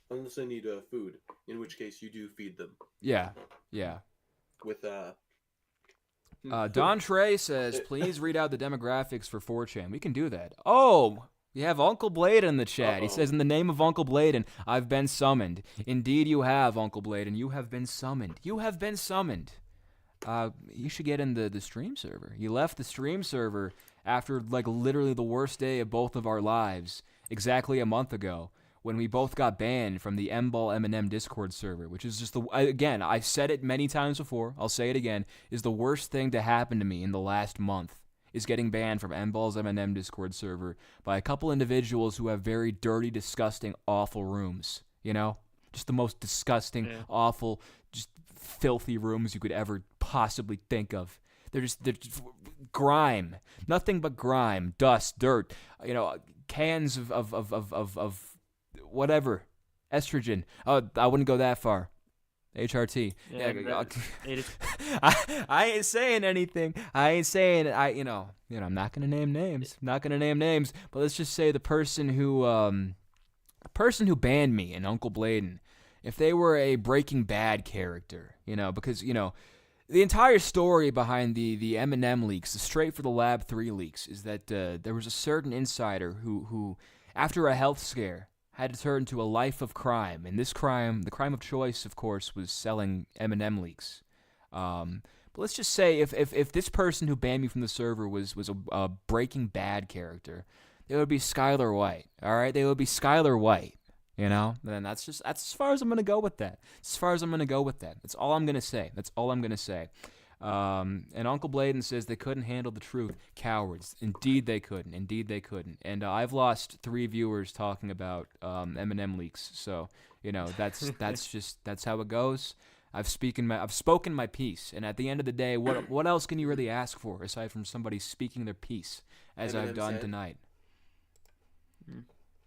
G: Unless they need food, in which case you do feed them.
F: Yeah.
G: With
F: Don Trey says, please read out the demographics for 4chan. We can do that. Oh, we have Uncle Blade in the chat. He says, in the name of Uncle Bladen, I've been summoned. Indeed you have, Uncle Bladen. You have been summoned. You have been summoned. You should get in the stream server. You left the stream server after like literally the worst day of both of our lives exactly a month ago, when we both got banned from the MBall M&M Discord server, which is just again, I've said it many times before, I'll say it again, is the worst thing to happen to me in the last month, is getting banned from MBall's M&M Discord server by a couple individuals who have very dirty, disgusting, awful rooms, you know? Just the most disgusting, awful, just filthy rooms you could ever possibly think of. They're just grime, nothing but grime, dust, dirt, you know, cans of whatever, estrogen. Oh, I wouldn't go that far. HRT. I ain't saying anything. I'm not gonna name names. But let's just say the person who banned me and Uncle Bladen, if they were a Breaking Bad character, you know, because you know, the entire story behind the M&M leaks, the Straight for the Lab 3 leaks, is that there was a certain insider who after a health scare, had to turn to a life of crime. And this crime, the crime of choice, of course, was selling M&M leaks. But But let's just say if this person who banned me from the server was a Breaking Bad character, they would be Skylar White. All right, they would be Skylar White. You know, and that's as far as I'm gonna go with that. That's all I'm gonna say. And Uncle Bladen says they couldn't handle the truth. Cowards. Indeed they couldn't. And I've lost 3 viewers talking about Eminem leaks. So you know that's how it goes. I've spoken my piece. And at the end of the day, what else can you really ask for aside from somebody speaking their piece, as I've done tonight?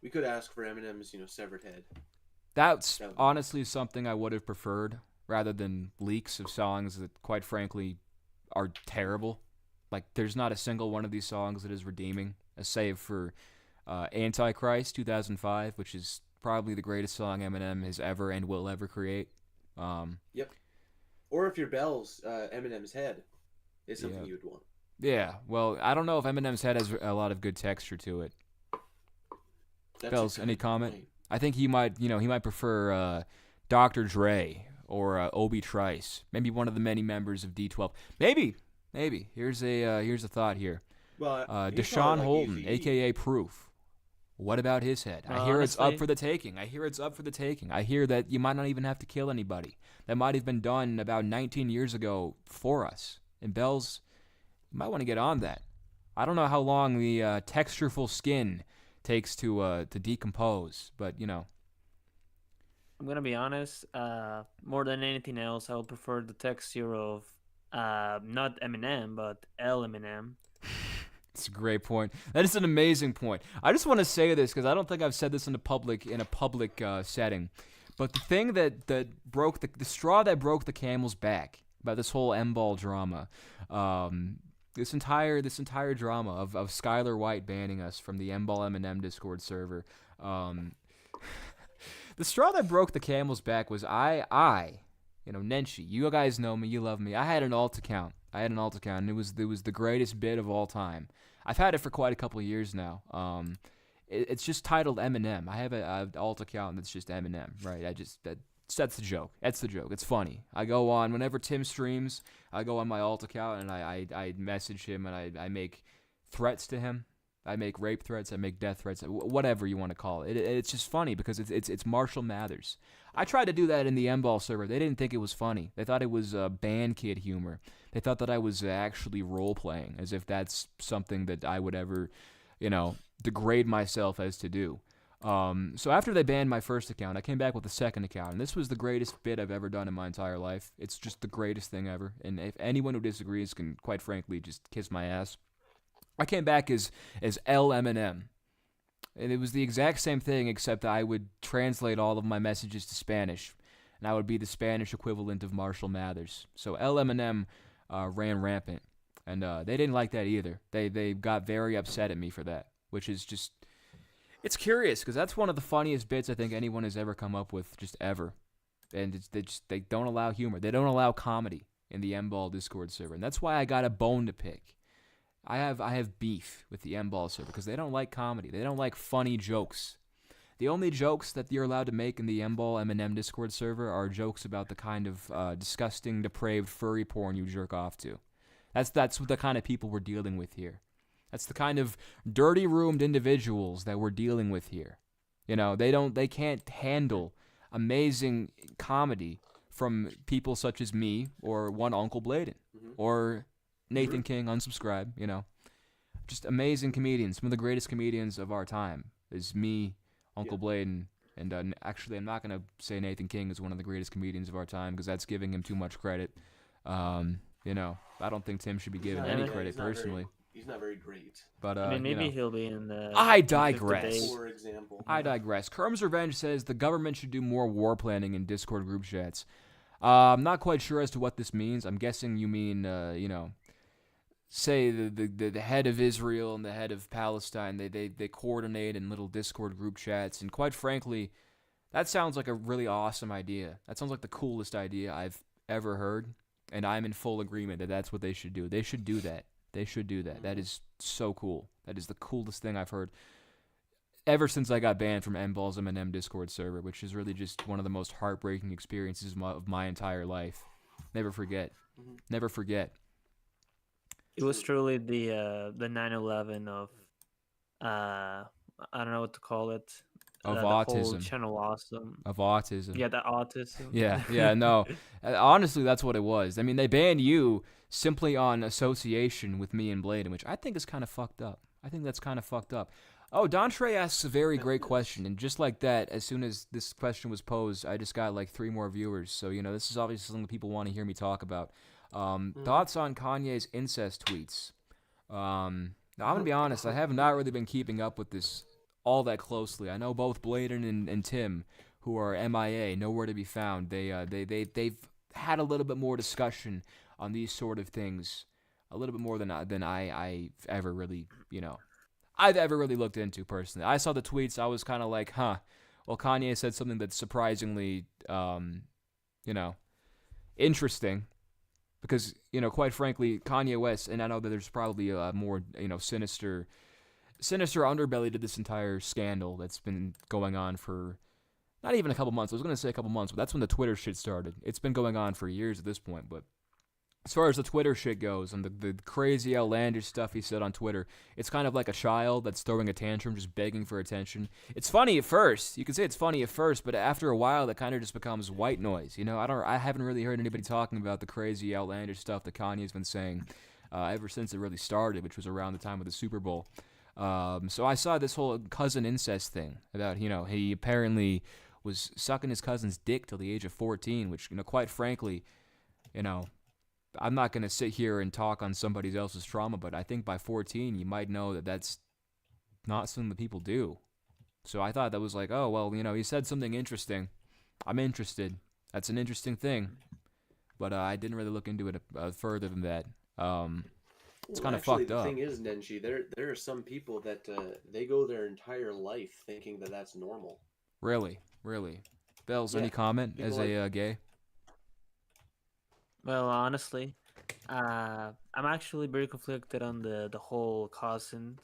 G: We could ask for Eminem's, severed head.
F: That's honestly something I would have preferred rather than leaks of songs that, quite frankly, are terrible. Like, there's not a single one of these songs that is redeeming, save for Antichrist 2005, which is probably the greatest song Eminem has ever and will ever create.
G: Yep. Or if your Bell's Eminem's head is something you'd want.
F: Yeah, well, I don't know if Eminem's head has a lot of good texture to it. Bells, any comment? I think he might prefer Dr. Dre or Obi Trice, maybe one of the many members of D12. Maybe. Here's a thought here.
G: Well,
F: Deshaun Holton, aka Proof. What about his head? I hear it's up for the taking. I hear that you might not even have to kill anybody. That might have been done about 19 years ago for us. And Bells, you might want to get on that. I don't know how long the textureful skin takes to decompose, but
H: I'm gonna be honest. More than anything else, I would prefer the texture of not Eminem, but Eminem.
F: It's a great point. That is an amazing point. I just want to say this because I don't think I've said this in a public setting, but the thing that broke the straw that broke the camel's back about this whole M-Ball drama. This entire drama of Skylar White banning us from the M-Ball Eminem Discord server. The straw that broke the camel's back was Nenshi. You guys know me, you love me. I had an alt account, and it was the greatest bit of all time. I've had it for quite a couple of years now. It's just titled Eminem. I have an alt account that's just Eminem, right? That's the joke. It's funny. I go on whenever Tim streams. I go on my alt account and I message him and I make threats to him. I make rape threats. I make death threats. Whatever you want to call it. It's just funny because it's Marshall Mathers. I tried to do that in the M-Ball server. They didn't think it was funny. They thought it was band kid humor. They thought that I was actually role playing, as if that's something that I would ever, degrade myself as to do. So after they banned my first account, I came back with a second account, and this was the greatest bit I've ever done in my entire life. It's just the greatest thing ever, and if anyone who disagrees can, quite frankly, just kiss my ass. I came back as Eminem, and it was the exact same thing, except I would translate all of my messages to Spanish, and I would be the Spanish equivalent of Marshall Mathers. So Eminem ran rampant, and they didn't like that either. They got very upset at me for that, which is just... It's curious, because that's one of the funniest bits I think anyone has ever come up with, just ever. And they don't allow humor. They don't allow comedy in the M-Ball Discord server. And that's why I got a bone to pick. I have beef with the M-Ball server, because they don't like comedy. They don't like funny jokes. The only jokes that you're allowed to make in the M-Ball Eminem Discord server are jokes about the kind of disgusting, depraved, furry porn you jerk off to. That's the kind of people we're dealing with here. That's the kind of dirty-roomed individuals that we're dealing with here. They can't handle amazing comedy from people such as me or one Uncle Bladen or Nathan King, unsubscribe, Just amazing comedians. Some of the greatest comedians of our time is me, Uncle Bladen, and actually I'm not going to say Nathan King is one of the greatest comedians of our time because that's giving him too much credit. I don't think Tim should be given any credit personally.
G: He's not very great.
H: But maybe he'll be in the...
F: I digress.
G: For example.
F: I digress. Kerm's Revenge says the government should do more war planning in Discord group chats. I'm not quite sure as to what this means. I'm guessing you mean, say the head of Israel and the head of Palestine, they coordinate in little Discord group chats. And quite frankly, that sounds like a really awesome idea. That sounds like the coolest idea I've ever heard. And I'm in full agreement that that's what they should do. They should do that. That is so cool. That is the coolest thing I've heard ever since I got banned from M-Ball's Eminem Discord server, which is really just one of the most heartbreaking experiences of my entire life. Never forget. Never forget.
H: It was truly the 9/11 of I don't know what to call it.
F: Of
H: The whole
F: autism.
H: Channel Awesome.
F: Of autism.
H: Yeah, the autism.
F: Yeah, no. Honestly, that's what it was. I mean, they banned you simply on association with me and Bladen, which I think is kind of fucked up. I think that's kind of fucked up. Oh, Dontre asks a very great question, and just like that, as soon as this question was posed, I just got like 3 more viewers. So, this is obviously something that people want to hear me talk about. Thoughts on Kanye's incest tweets? Now, I'm going to be honest, I have not really been keeping up with this all that closely. I know both Bladen and Tim, who are MIA, nowhere to be found. They've had a little bit more discussion on these sort of things, a little bit more than I've ever really, I've ever really looked into personally. I saw the tweets, I was kind of like, huh. Well, Kanye said something that's surprisingly, interesting. Because, quite frankly, Kanye West, and I know that there's probably a more, sinister underbelly to this entire scandal that's been going on for not even a couple months. I was going to say a couple months, but that's when the Twitter shit started. It's been going on for years at this point, but as far as the Twitter shit goes and the crazy outlandish stuff he said on Twitter, it's kind of like a child that's throwing a tantrum, just begging for attention. It's funny at first. You can say it's funny at first, but after a while, that kind of just becomes white noise. I haven't really heard anybody talking about the crazy outlandish stuff that Kanye's been saying ever since it really started, which was around the time of the Super Bowl. So I saw this whole cousin incest thing about, he apparently was sucking his cousin's dick till the age of 14, which, quite frankly, I'm not going to sit here and talk on somebody else's trauma, but I think by 14, you might know that that's not something that people do. So I thought that was like, oh, well, he said something interesting. I'm interested. That's an interesting thing. But I didn't really look into it further than that. It's kind of fucked up.
G: The thing is, Nenji, there are some people that they go their entire life thinking that that's normal.
F: Really? Bells, any comment as a gay?
H: Well, honestly, I'm actually very conflicted on the whole cousin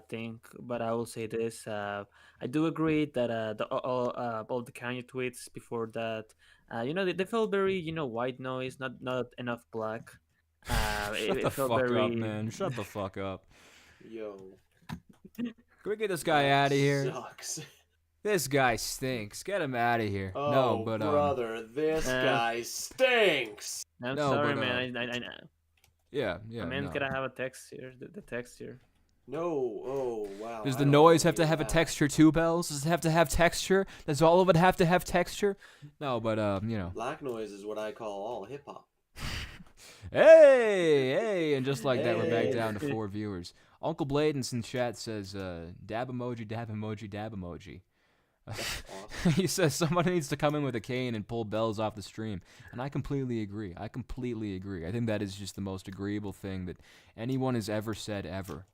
H: thing, but I will say this: I do agree that all the Kanye tweets before that, they felt very white noise, not enough black.
F: Shut the fuck up, man! Shut the fuck up.
G: Yo,
F: can we get this guy out of here?
G: Sucks.
F: This guy stinks. Get him out of here.
G: Oh,
F: no, but
G: brother, this guy stinks.
H: I'm
F: No,
H: sorry,
F: but,
H: man. I
F: Yeah.
H: man's
F: No.
H: gotta have a text here. The text here.
G: No, oh wow.
F: Does
G: I
F: the
G: don't
F: noise
G: wanna
F: have to
G: hear
F: have a
G: that.
F: texture too, Bells? Does it have to have texture? Does all of it have to have texture? No, but
G: Black noise is what I call all hip hop.
F: Hey, and just like that, we're back
G: Hey.
F: down to 4 viewers. Uncle Bladen's in chat says, dab emoji, dab emoji, dab emoji.
G: That's awesome.
F: He says somebody needs to come in with a cane and pull Bells off the stream. And I completely agree. I think that is just the most agreeable thing that anyone has ever said ever.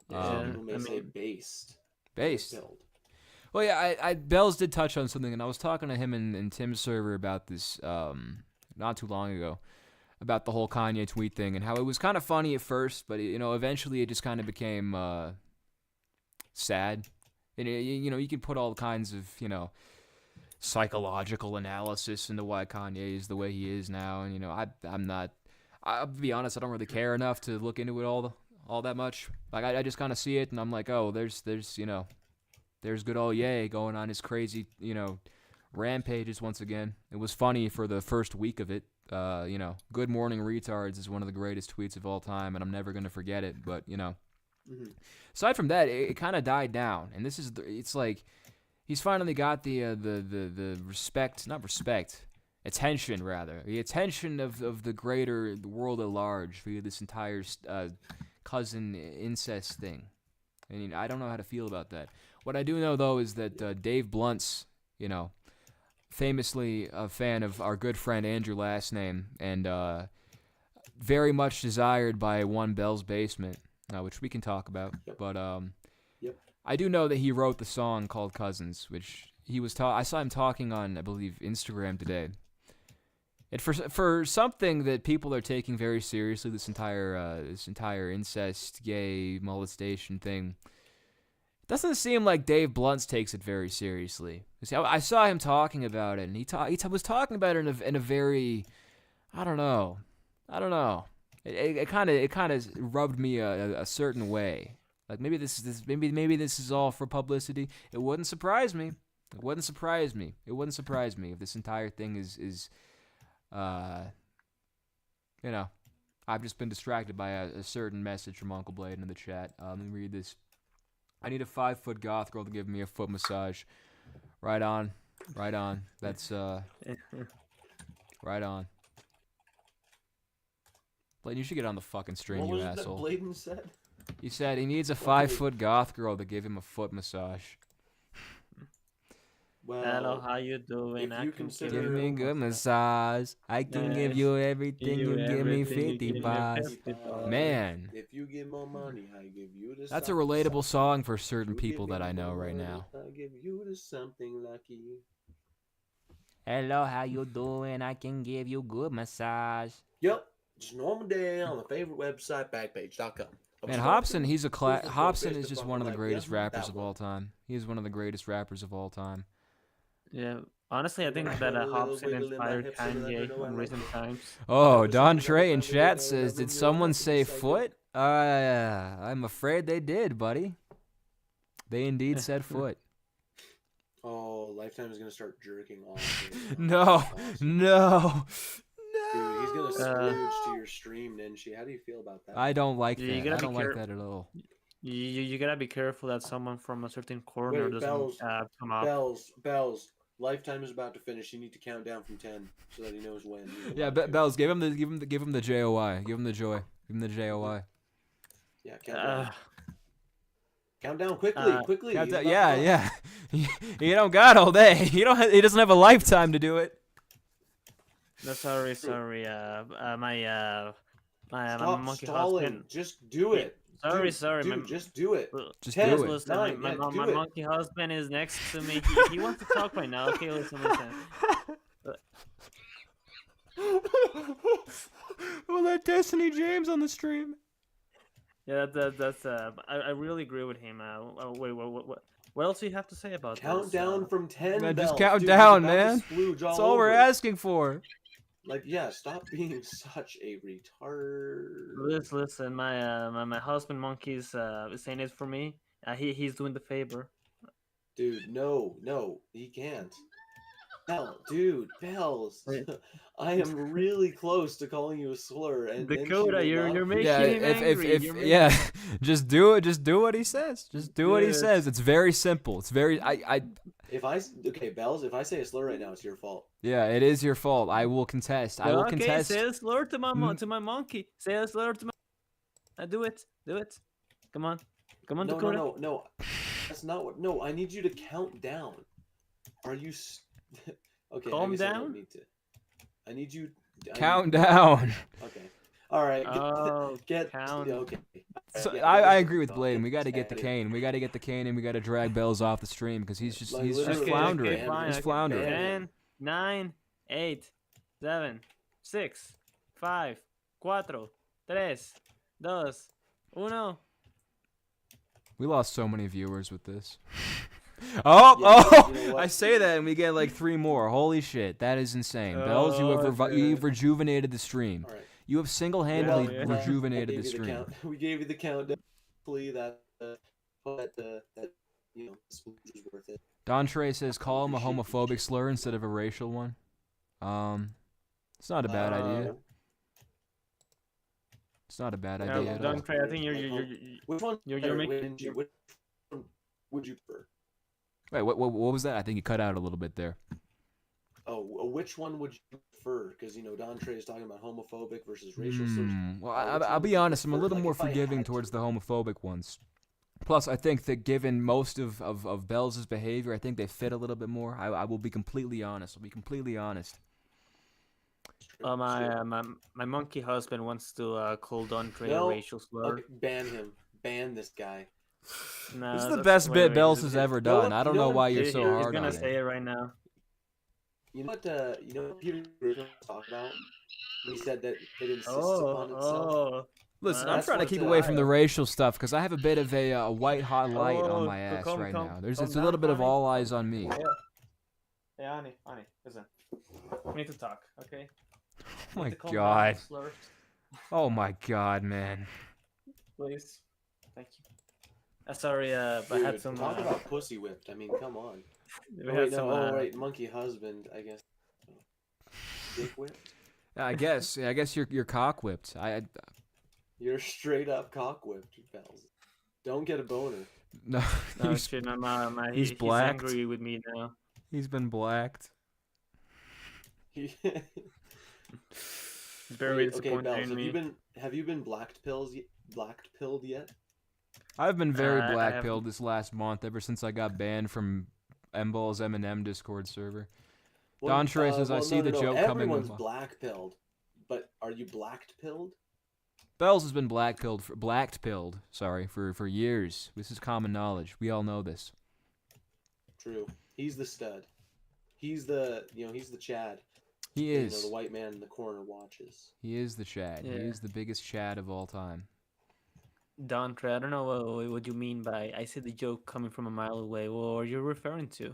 G: Yeah, people may say based.
F: Based.
G: Build.
F: Well, yeah, Bells did touch on something, and I was talking to him in Tim's server about this not too long ago, about the whole Kanye tweet thing, and how it was kind of funny at first, but, eventually it just kind of became sad. And, you can put all kinds of, psychological analysis into why Kanye is the way he is now, and, I'll be honest, I don't really care enough to look into it all that much. Like, I just kind of see it, and I'm like, oh, there's good old Ye going on his crazy, rampages once again. It was funny for the first week of it. Good morning retards is one of the greatest tweets of all time, and I'm never going to forget it. But, aside from that, it kind of died down. And it's like he's finally got the attention, rather. The attention of the greater world at large via this entire cousin incest thing. I mean, I don't know how to feel about that. What I do know, though, is that Dave Blunt's, famously a fan of our good friend Andrew Last Name, and very much desired by one Bell's Basement, which we can talk about.
G: Yep.
F: But
G: Yep.
F: I do know that he wrote the song called Cousins, which he was I saw him talking on, I believe, Instagram today. And for something that people are taking very seriously, this entire incest, gay, molestation thing, doesn't seem like Dave Blunt takes it very seriously. See, I saw him talking about it, and he was talking about it in a very, I don't know. It kind of rubbed me a certain way. Like maybe this is all for publicity. It wouldn't surprise me. It wouldn't surprise me if this entire thing is you know, I've just been distracted by a certain message from Uncle Blade in the chat. Let me read this. I need a 5-foot goth girl to give me a foot massage. Right on. That's right on. Blade, you should get on the fucking stream,
G: What
F: you
G: was it
F: asshole.
G: that Bladen said?
F: He said he needs a 5-foot goth girl to give him a foot massage.
G: Well,
H: Hello, how you doing?
G: if you consider-
F: Give me a good massage. I can give you everything. You give me 50 bucks. Man,
G: If you give more money, I give you this.
F: that's a relatable song for certain people that I know right now.
G: I give you this something lucky.
F: Hello, how you doing? I can give you good massage.
G: Yep, just normal day on the favorite website, Backpage.com.
F: Man, Hobson, he's a
G: Who's the
F: Hobson
G: face
F: is
G: to
F: just
G: fucking
F: one of the
G: like,
F: greatest
G: yeah,
F: rappers
G: that
F: of
G: one.
F: all time. He is one of the greatest rappers of all time.
H: Yeah, honestly, I think that Hobson inspired Kanye in recent times.
F: Oh, Don Trey in chat says, did someone say foot? I'm afraid they did, buddy. They indeed said foot.
G: Oh, Lifetime is gonna start jerking off.
F: No.
G: Dude, he's gonna Scrooge to your stream, Nenshi. How do you feel about that?
F: I don't like
H: Yeah, you
F: that. I
H: gotta be
F: don't like that at all.
H: You gotta be careful that someone from a certain corner
G: Wait,
H: doesn't
G: Bells,
H: come up.
G: Bells. Lifetime is about to finish. You need to count down from 10 so that he knows when.
F: Yeah, Bells, give him the JOI. Give him the joy. Give him the JOI.
G: Yeah, count down. Count down quickly.
F: Count
G: He's
F: down-
G: about
F: yeah,
G: to-
F: yeah. He don't got all day. He doesn't have a lifetime to do it.
H: No, sorry. My
G: Stop
H: monkey
G: stalling.
H: husband.
G: Just do it.
H: Sorry.
G: Dude, just do it.
F: Just
G: Ten,
F: do it.
H: Listen,
G: nine,
H: my
G: yeah, do
H: my
G: it.
H: monkey husband is next to me. He wants to talk right now. Okay, listen.
F: We'll let Destiny James on the stream.
H: Yeah, that's I really agree with him. Wait, what else do you have to say about
G: Count
H: this?
G: down from 10.
F: Man, just
G: Bells.
F: count
G: Dude,
F: down,
G: he's about to
F: man.
G: splooge
F: That's
G: all
F: all we're
G: over.
F: asking for.
G: Like, yeah, stop being such a retard.
H: Listen, my husband monkey's saying it for me. He's doing the favor.
G: Dude, no, he can't. Bells. I am really close to calling you a slur, and then she
H: Dakota,
G: will
H: you're
G: not-
H: making
F: Yeah,
H: him angry.
F: if
H: You're making-
F: yeah, just do it. Just do what he says. Just do what he
H: Yeah.
F: says. It's very simple. It's very
G: Okay, Bells, if I say a slur right now, it's your fault.
F: Yeah, it is your fault. I will contest. I will
H: Okay,
F: contest.
H: say a slur to my monkey. Say a slur to my. Do it. Come on,
G: No,
H: Dakota.
G: no. That's not what. No, I need you to count down. Are you? Okay.
H: Calm
G: I guess I
H: down?
G: don't need to. I need you.
F: Count down.
G: Okay. All right.
H: Oh,
G: Get.
H: count.
G: Okay.
F: So,
G: Yeah,
F: I
G: listen,
F: agree with
G: dog,
F: Bladen.
G: get
F: We got to get the
G: added.
F: cane. We got to get the cane, and we got to drag Bells off the stream because he's just
G: Like,
F: he's just
G: literally,
F: floundering.
G: okay,
H: fine,
F: He's
H: okay.
F: floundering.
H: 10, 9, 8, 7, 6, 5, 4, 3, 2, 1.
F: We lost so many viewers with this.
G: Yeah, you know what?
F: I say that and we get like 3 more. Holy shit, that is insane. Bells, you've rejuvenated the stream.
G: All right.
F: You have single-handedly
H: Yeah.
F: rejuvenated
G: I
F: the
G: gave you
F: stream.
G: count. We gave you the countdown. Hopefully that splooge is worth it.
F: Don Trey says call him a homophobic slur instead of a racial one. It's not a bad idea. It's not a bad idea at all.
H: Don't try. I think you're
G: Which one?
H: You're
G: better?
H: making-
G: Which one would you prefer?
F: Wait, what was that? I think you cut out a little bit there.
G: Oh, which one would you prefer? Because Don Trey is talking about homophobic versus racial slurs.
F: Well,
G: Which
F: I'll
G: one
F: be
G: would you
F: honest. I'm a
G: prefer?
F: little
G: Like,
F: more
G: if I
F: forgiving
G: had
F: towards
G: to.
F: the homophobic ones. Plus, I think that given most of Bells' behavior, I think they fit a little bit more. I will be completely honest. I'll be completely honest.
H: my monkey husband wants to call Don Trey a
G: No.
H: racial slur.
G: Okay, ban him. Ban this guy.
H: No,
F: This is the
H: that's-
F: best
H: wait,
F: bit
H: wait,
F: Bells
H: this
F: has
H: is-
F: ever
G: You know
F: done.
G: what-
F: I don't
G: you know
F: know
G: what-
F: why you're
H: He's
F: so
H: gonna
F: hard on
H: say
F: it.
H: it right now.
G: You know what Peter Griffin talked about? He said that it insists upon itself.
H: Oh.
F: Listen, I'm
G: That's
F: trying to
G: what,
F: keep away from the
G: uh,
F: racial stuff because I have a bit of a white hot light on
H: Oh,
F: my
H: so
F: ass
H: calm
F: right
H: down,
F: now. There's
H: calm
F: it's a little
H: down,
F: bit of
H: honey.
F: all eyes on me.
H: Hey, honey, listen. We need to talk, okay?
F: Oh my
H: To calm
F: god.
H: down, slurs,
F: Oh my god, man.
H: please. Thank you. Sorry, but I
G: Dude,
H: had some.
G: talk about pussy whipped. I mean, come on.
H: we
G: Oh,
H: had
G: wait,
H: some.
G: no, oh, right, monkey husband, I guess. Dick whipped?
F: I guess you're cock whipped.
G: You're straight up cock whipped, Bells. Don't get a boner.
F: No,
H: No shit,
F: he's
H: he's
F: blacked.
H: angry with me now.
F: He's been blacked.
H: Very
G: Wait, okay,
H: disappointed
G: Bells,
H: in me.
G: have you been blacked pilled yet?
F: I've been very
H: I
F: black
H: haven't.
F: pilled this last month ever since I got banned from Mball's Eminem Discord server. Don Trey says, I see the joke coming.
G: Everyone's black pilled, but are you blacked pilled?
F: Bells has been blacked pilled for years. This is common knowledge. We all know this.
G: True. He's the stud. He's the Chad.
F: He
G: that,
F: is.
G: the white man in the corner watches.
F: He is the Chad.
H: Yeah.
F: He is the biggest Chad of all time.
H: Don Trey, I don't know what you mean by I see the joke coming from a mile away. What are you referring to?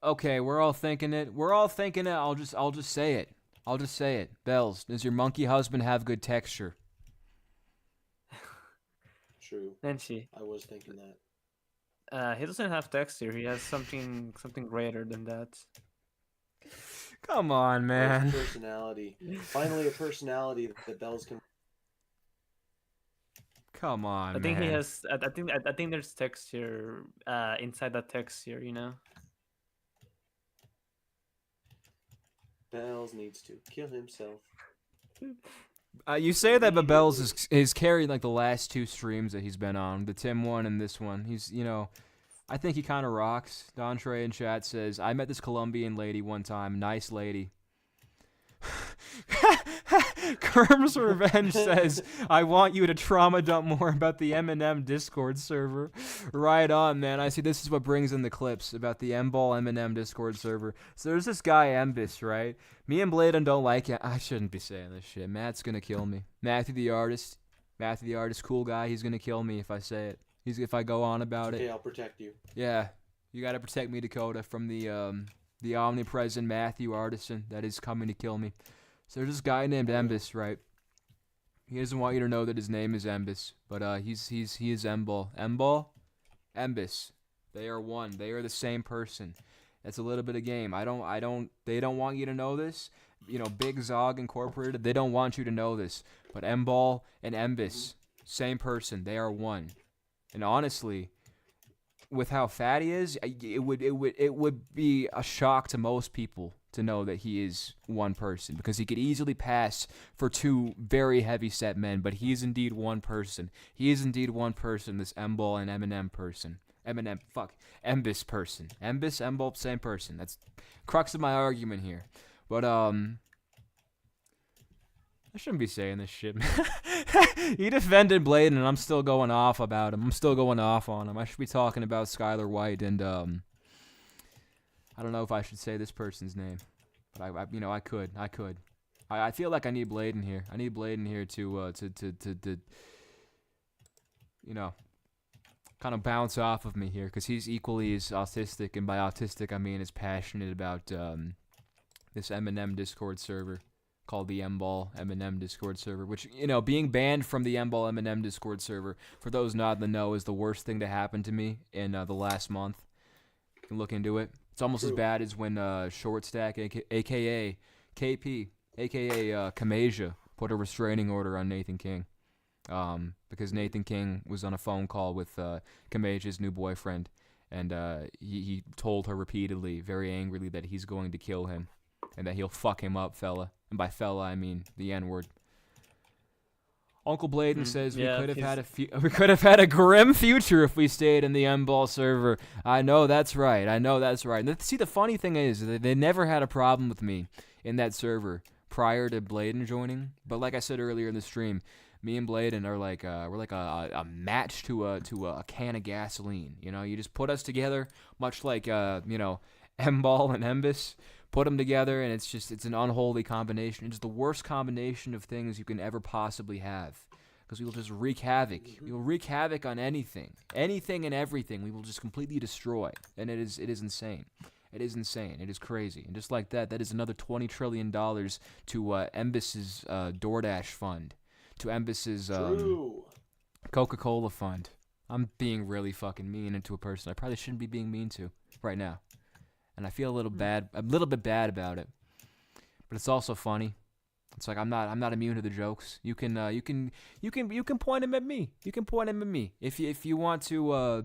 F: Okay, we're all thinking it. I'll just say it. Bells, does your monkey husband have good texture?
G: True.
H: Nancy.
G: I was thinking that.
H: He doesn't have texture. He has something greater than that.
F: Come on, man.
G: Personality. Finally, a personality that Bells can.
F: Come on,
H: I think
F: man.
H: he has. I think there's texture inside that texture. You know.
G: Bells needs to kill himself.
F: You say that, but Bells is carried like the last two streams that he's been on, the Tim one and this one. He's, I think he kind of rocks. Don Trey in chat says, I met this Colombian lady one time. Nice lady. Kerm's Revenge says, I want you to trauma dump more about the Eminem Discord server. Right on, man. I see this is what brings in the clips about the M-Ball Eminem Discord server. So there's this guy, Embis, right? Me and Bladen don't like it. I shouldn't be saying this shit. Matt's going to kill me. Matthew the artist, cool guy. He's going to kill me if I say it. If I go on about it.
G: Okay, I'll protect you.
F: Yeah. You got to protect me, Dakota, from the omnipresent Matthew Artisan that is coming to kill me. So there's this guy named Embis, right? He doesn't want you to know that his name is Embis, but he is M-Ball. M-Ball? Embis. They are one. They are the same person. That's a little bit of game. They don't want you to know this. Big Zog Incorporated, they don't want you to know this. But M-Ball and Embis, same person. They are one. And honestly, with how fat he is, it would be a shock to most people to know that he is one person, because he could easily pass for two very heavy-set men, but he is indeed one person. He is indeed one person, this M-Ball and Eminem person. Embis person. Embis, M-Ball, same person. That's crux of my argument here. But, I shouldn't be saying this shit, man. He defended Bladen, and I'm still going off about him. I'm still going off on him. I should be talking about Skylar White, and, I don't know if I should say this person's name, but I could. I feel like I need Bladen here. I need Bladen here to kind of bounce off of me here, because he's equally as autistic, and by autistic I mean as passionate about this Eminem Discord server called the M-Ball Eminem Discord server, which, being banned from the M-Ball Eminem Discord server, for those not in the know, is the worst thing to happen to me in the last month. You can look into it. It's almost as bad as when Short Stack, a.k.a. KP, a.k.a. Kamasia, put a restraining order on Nathan King. Because Nathan King was on a phone call with Kamasia's new boyfriend, and he told her repeatedly, very angrily, that he's going to kill him, and that he'll fuck him up, fella. And by fella, I mean the N-word. Uncle Bladen says we could have had a grim future if we stayed in the M-Ball server. I know that's right. And see, the funny thing is that they never had a problem with me in that server prior to Bladen joining. But like I said earlier in the stream, me and Bladen are like we're like a match to a can of gasoline. You just put us together, much like M-Ball and Embis. Put them together, and it's an unholy combination. It's the worst combination of things you can ever possibly have, because we will just wreak havoc. We will wreak havoc on anything and everything. We will just completely destroy, and it is insane. It is insane. It is crazy. And just like that, that is another $20 trillion to Embus's DoorDash fund, to Embus's Coca-Cola fund. I'm being really fucking mean into a person I probably shouldn't be being mean to right now. And I feel a little bit bad about it. But it's also funny. It's like I'm not immune to the jokes. You can point them at me. You can point them at me. If you want to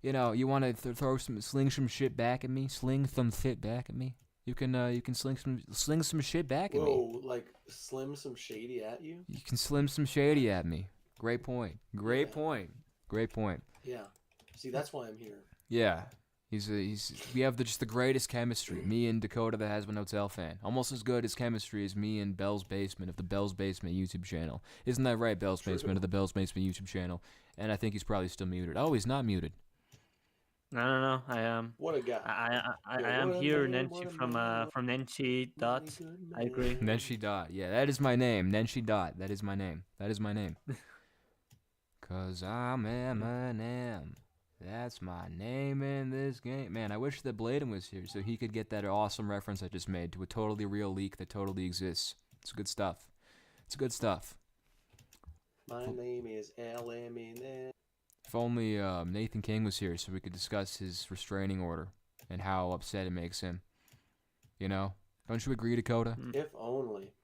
F: you want to sling some shit back at me. Sling some shit back at me. You can sling some shit back at me.
G: Whoa, like slim some shady at you?
F: You can slim some shady at me. Great point. Great point.
G: Yeah. See, that's why I'm here.
F: Yeah. We have just the greatest chemistry. Me and Dakota the Has Been Hotel fan. Almost as good as chemistry as me and Bell's Basement of the Bell's Basement YouTube channel. Isn't that right, Bell's Basement of the Bell's Basement YouTube channel? And I think he's probably still muted. Oh, he's not muted.
H: No, I am.
G: What a guy.
H: I am here, Nenshi from Nenshi Dot. I agree.
F: Nenshi Dot. Yeah, that is my name. Nenshi Dot. That is my name. 'Cause I'm Eminem. That's my name in this game. Man, I wish that Bladen was here so he could get that awesome reference I just made to a totally real leak that totally exists. It's good stuff.
G: My name is Eminem.
F: If only Nathan King was here so we could discuss his restraining order and how upset it makes him. You know? Don't you agree, Dakota?
G: If only.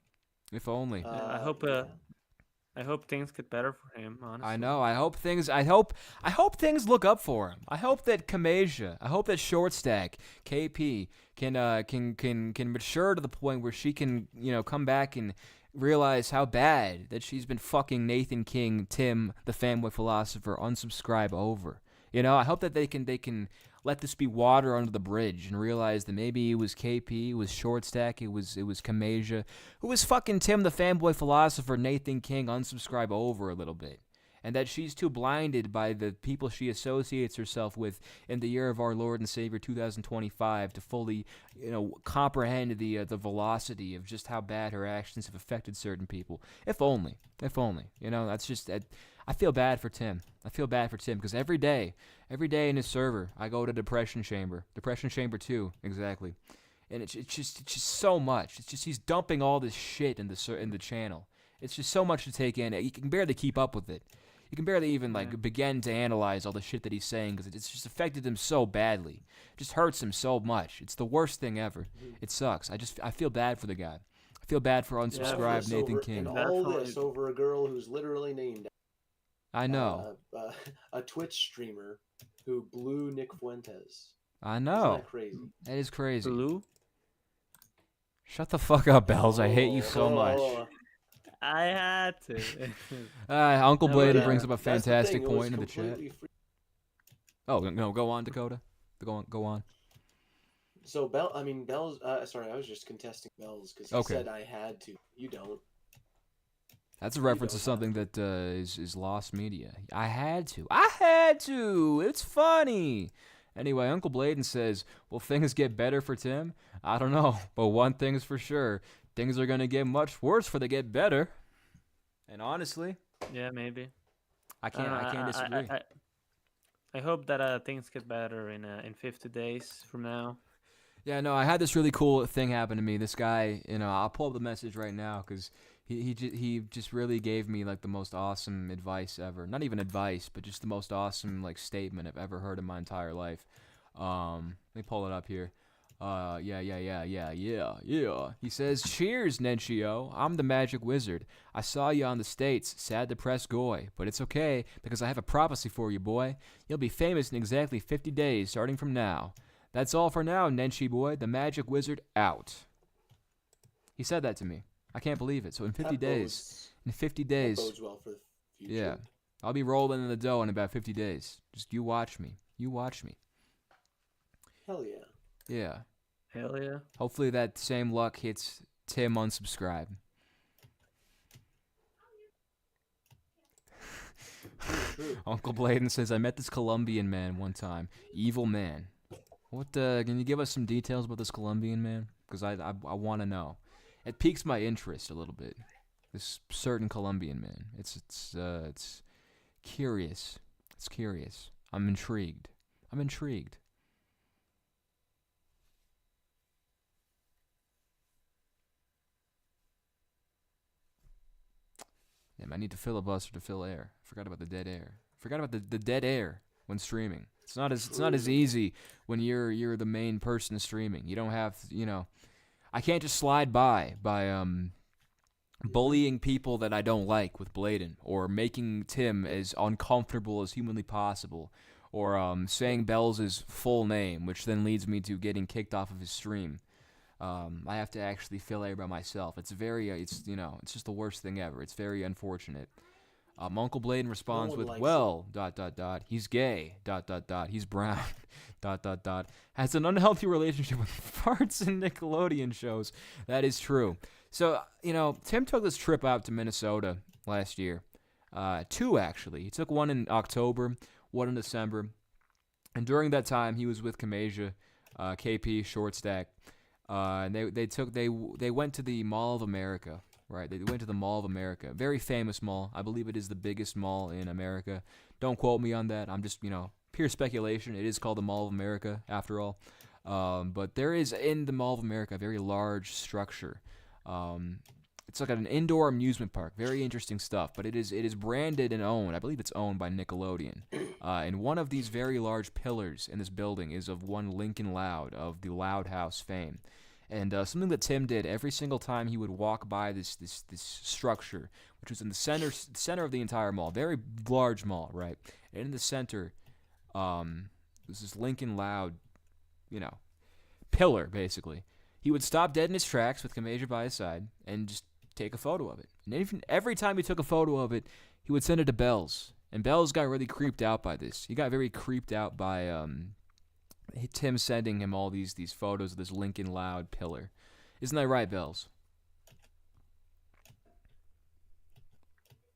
H: I hope things get better for him, honestly.
F: I know. I hope things look up for him. I hope that Kamasia, I hope that Short Stack, KP can mature to the point where she can, come back and realize how bad that she's been fucking Nathan King, Tim, the fanboy philosopher, unsubscribe over. I hope that they can let this be water under the bridge and realize that maybe it was KP, it was Short Stack, it was Kamasia, who was fucking Tim, the fanboy philosopher, Nathan King, unsubscribe over a little bit. And that she's too blinded by the people she associates herself with in the year of our Lord and Savior 2025 to fully, comprehend the velocity of just how bad her actions have affected certain people. If only. That's just. I feel bad for Tim. Because every day in his server, I go to Depression Chamber 2, exactly, and it's just so much. It's just he's dumping all this shit in the channel. It's just so much to take in. You can barely keep up with it. You can barely even begin to analyze all the shit that he's saying because it's just affected him so badly. It just hurts him so much. It's the worst thing ever. It sucks. I feel bad for the guy. I feel bad for unsubscribed Nathan King.
G: And all this over a girl who's literally named.
F: I know.
G: A Twitch streamer who blew Nick Fuentes.
F: I know.
G: Isn't that crazy?
F: That is crazy.
H: Blue?
F: Shut the fuck up, Bells. I hate you so much.
H: I had to.
F: Uncle Bladen brings up a fantastic point in the chat. Oh, no, go on, Dakota. Go on.
G: So, Bells, sorry, I was just contesting Bells because he said I had to. You don't.
F: That's a reference to something that is lost media. I had to. It's funny. Anyway, Uncle Bladen says, will things get better for Tim? I don't know, but one thing's for sure. Things are going to get much worse before they get better. And honestly...
H: Yeah, maybe.
F: I can't disagree.
H: I hope that things get better in 50 days from now.
F: Yeah, no, I had this really cool thing happen to me. This guy, I'll pull up the message right now because he just really gave me like the most awesome advice ever. Not even advice, but just the most awesome like statement I've ever heard in my entire life. Let me pull it up here. Yeah. He says, cheers, Nenshio. I'm the Magic Wizard. I saw you on the States. Sad depressed goy. But it's okay, because I have a prophecy for you, boy. You'll be famous in exactly 50 days, starting from now. That's all for now, Nenshi boy. The Magic Wizard out. He said that to me. I can't believe it. So in 50 days.
G: That bodes well for the future.
F: Yeah. I'll be rolling in the dough in about 50 days. Just you watch me.
G: Hell yeah.
F: Yeah.
H: Hell yeah.
F: Hopefully that same luck hits Tim unsubscribe. Uncle Bladen says, I met this Colombian man one time. Evil man. What, can you give us some details about this Colombian man? Because I want to know. It piques my interest a little bit. This certain Colombian man. It's curious. It's curious. I'm intrigued. Damn, I need to filibuster to fill air. Forgot about the dead air. Forgot about the dead air when streaming. It's not as easy when you're the main person streaming. You don't have, I can't just slide by bullying people that I don't like with Bladen, or making Tim as uncomfortable as humanly possible, or saying Bells' full name, which then leads me to getting kicked off of his stream. I have to actually fill air by myself. It's it's just the worst thing ever. It's very unfortunate. Uncle Bladen responds with, well, ... he's gay, ... he's brown, ... has an unhealthy relationship with farts and Nickelodeon shows. That is true. So, Tim took this trip out to Minnesota last year. 2, actually. He took one in October, one in December. And during that time, he was with Kamasia, KP, Shortstack. And they went to the Mall of America. Right, they went to the Mall of America. Very famous mall. I believe it is the biggest mall in America. Don't quote me on that. I'm just, pure speculation. It is called the Mall of America, after all. But there is, in the Mall of America, a very large structure. It's like an indoor amusement park. Very interesting stuff. But it is branded and owned. I believe it's owned by Nickelodeon. And one of these very large pillars in this building is of one Lincoln Loud, of the Loud House fame. And something that Tim did every single time he would walk by this structure, which was in the center of the entire mall, very large mall, right? And in the center, was this Lincoln Loud, pillar, basically. He would stop dead in his tracks with Kamasia by his side and just take a photo of it. And every time he took a photo of it, he would send it to Bells. And Bells got really creeped out by this. He got very creeped out by Tim sending him all these photos of this Lincoln Loud pillar. Isn't that right, Bells?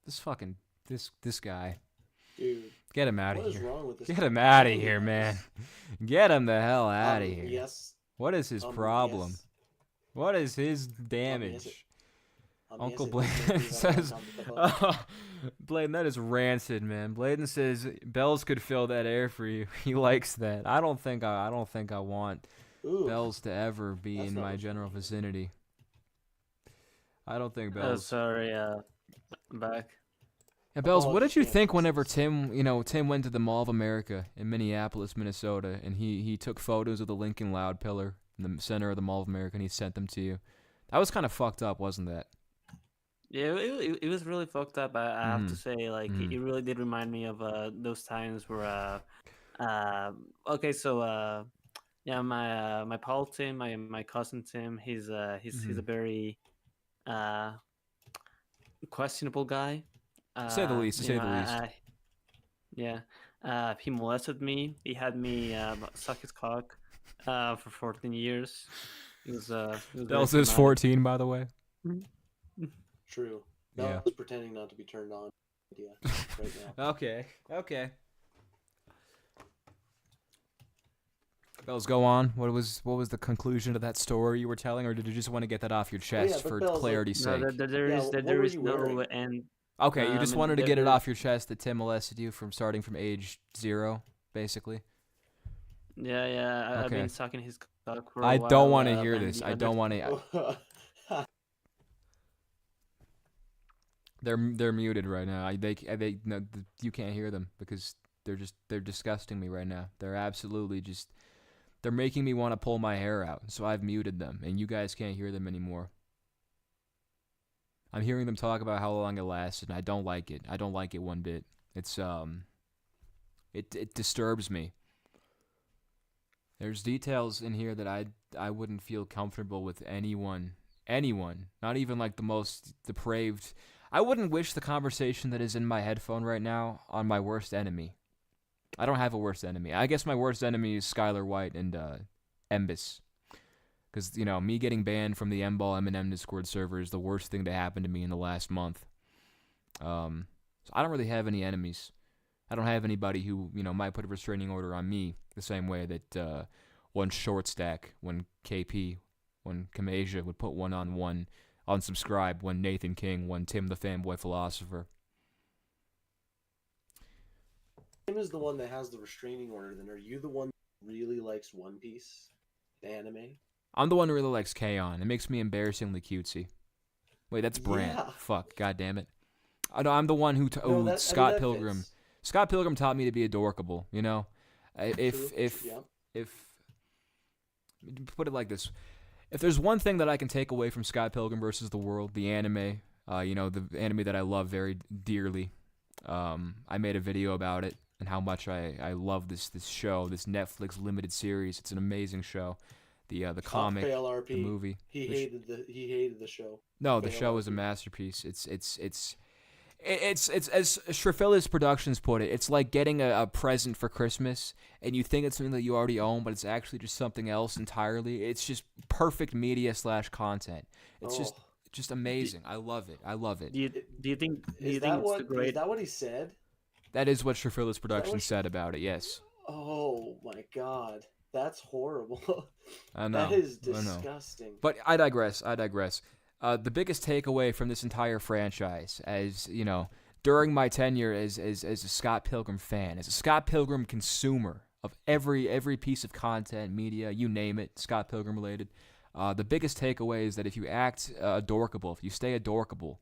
F: This guy.
G: Dude.
F: Get him out of here.
G: What is wrong with this?
F: Get him out of here, man. Get him the hell out of here.
G: Yes.
F: What is his problem?
G: Yes.
F: What is his damage? Uncle Bladen
G: Bladen
F: says, Bladen, that is rancid, man. Bladen says Bells could fill that air for you. He likes that. I don't think I want Bells to ever be in my general vicinity. I don't think Bells.
H: Oh, sorry. I'm back.
F: Yeah, Bells, what did you think whenever Tim went to the Mall of America in Minneapolis, Minnesota, and he took photos of the Lincoln Loud pillar in the center of the Mall of America, and he sent them to you? That was kind of fucked up, wasn't that?
H: Yeah, it was really fucked up. I have to say, like, it really did remind me of those times where, yeah, my pal Tim, my cousin Tim, he's a very questionable guy.
F: To say the least.
H: Yeah, he molested me. He had me suck his cock for 14 years. It was
F: Bells is 14, by the way.
G: True.
F: Yeah.
G: I was pretending not to be turned on. Idea right now.
F: Okay. Bells, go on. What was the conclusion of that story you were telling, or did you just want to get that off your chest for
G: Bells,
F: clarity's sake?
H: No, there is no end.
F: Okay, you just wanted to get it off your chest that Tim molested you starting from age 0, basically.
H: Yeah. I've been sucking his cock for a
F: I
H: while.
F: don't want to hear this. I don't want to. They're muted right now. No, you can't hear them because they're disgusting me right now. They're absolutely they're making me want to pull my hair out. So I've muted them, and you guys can't hear them anymore. I'm hearing them talk about how long it lasted, and I don't like it. I don't like it one bit. It's it disturbs me. There's details in here that I wouldn't feel comfortable with anyone, not even like the most depraved. I wouldn't wish the conversation that is in my headphone right now on my worst enemy. I don't have a worst enemy. I guess my worst enemy is Skylar White and Embis. Because, me getting banned from the M-Ball M&M Discord server is the worst thing to happen to me in the last month. So I don't really have any enemies. I don't have anybody who, might put a restraining order on me the same way that one Shortstack, one KP, one Kamasia would put one on one unsubscribe, one Nathan King, one Tim the Fanboy Philosopher.
G: Tim is the one that has the restraining order, then are you the one that really likes One Piece, the anime?
F: I'm the one who really likes K-On! It makes me embarrassingly cutesy. Wait, that's Brant.
G: Yeah.
F: Fuck, god damn it. I know I'm the one who
G: No, that- I mean,
F: Scott
G: that
F: Pilgrim.
G: fits.
F: Scott Pilgrim taught me to be adorkable. You know, if
G: Yeah.
F: put it like this, if there's one thing that I can take away from Scott Pilgrim versus the World, the anime, you know, the anime that I love very dearly. I made a video about it and how much I love this show, this Netflix limited series. It's an amazing show. The comic,
G: Fail RP.
F: the movie.
G: He hated the show.
F: No, the
G: Fail
F: show is a
G: RP.
F: masterpiece. It's as Shrefilis Productions put it. It's like getting a present for Christmas, and you think it's something that you already own, but it's actually just something else entirely. It's just perfect media / content. It's just amazing. I love it. I love it.
H: Do you think
G: Is
H: it's
G: that
H: the great?
G: is that what he said?
F: That is what Shrefilis
G: what
F: Productions
G: she-
F: said about it. Yes,
G: Oh my god, that's horrible.
F: I know.
G: That is
F: I know.
G: disgusting.
F: But I digress. The biggest takeaway from this entire franchise, as you know, during my tenure as a Scott Pilgrim fan, as a Scott Pilgrim consumer of every piece of content, media, you name it, Scott Pilgrim related, the biggest takeaway is that if you act adorkable, if you stay adorkable,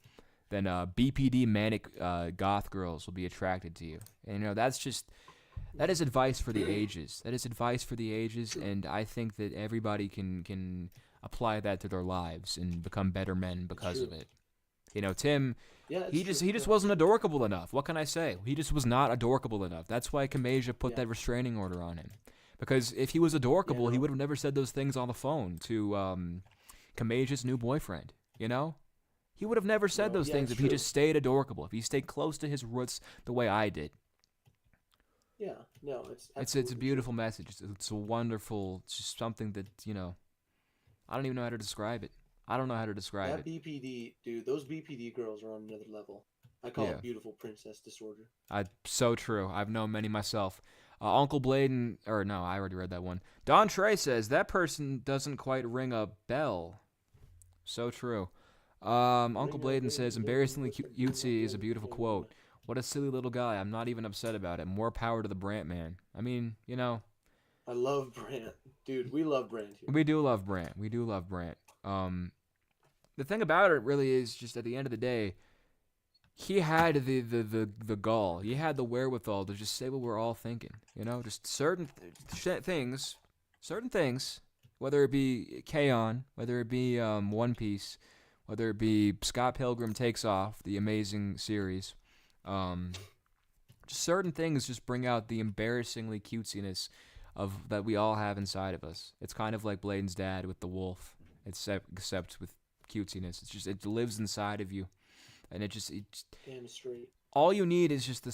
F: then BPD manic goth girls will be attracted to you. And you know that is advice for the ages. That is advice for the ages, and I think that everybody can apply that to their lives and become better men because of it. You know, Tim,
G: Yeah,
F: he just wasn't adorkable enough. What can I say? He just was not adorkable enough. That's why Kamasia put that restraining order on him. Because if he was adorkable, he would have never said those things on the phone to Kamasia's new boyfriend. You know, he would have never said those things if he just stayed adorkable. If he stayed close to his roots the way I did.
G: Yeah, no,
F: It's a beautiful message. It's a wonderful. It's just something that you know. I don't even know how to describe it. I don't know how to describe
G: that
F: it.
G: BPD, dude. Those BPD girls are on another level. I call it beautiful princess disorder.
F: So true. I've known many myself. Uncle Bladen, or no, I already read that one. Don Trey says that person doesn't quite ring a bell. So true. Uncle Bladen says embarrassingly cutesy is a beautiful quote. What a silly little guy. I'm not even upset about it. More power to the Brant man. I mean, you know.
G: I love Brant, dude. We love Brant here.
F: We do love Brant. The thing about it really is just at the end of the day, he had the gall. He had the wherewithal to just say what we're all thinking. You know, just certain things, whether it be K-On!, whether it be One Piece, whether it be Scott Pilgrim Takes Off, the amazing series. Just certain things just bring out the embarrassingly cutesiness of that we all have inside of us. It's kind of like Bladen's dad with the wolf, except with cutesiness. It's just it lives inside of you, and it just
G: Damn straight.
F: all you need is just that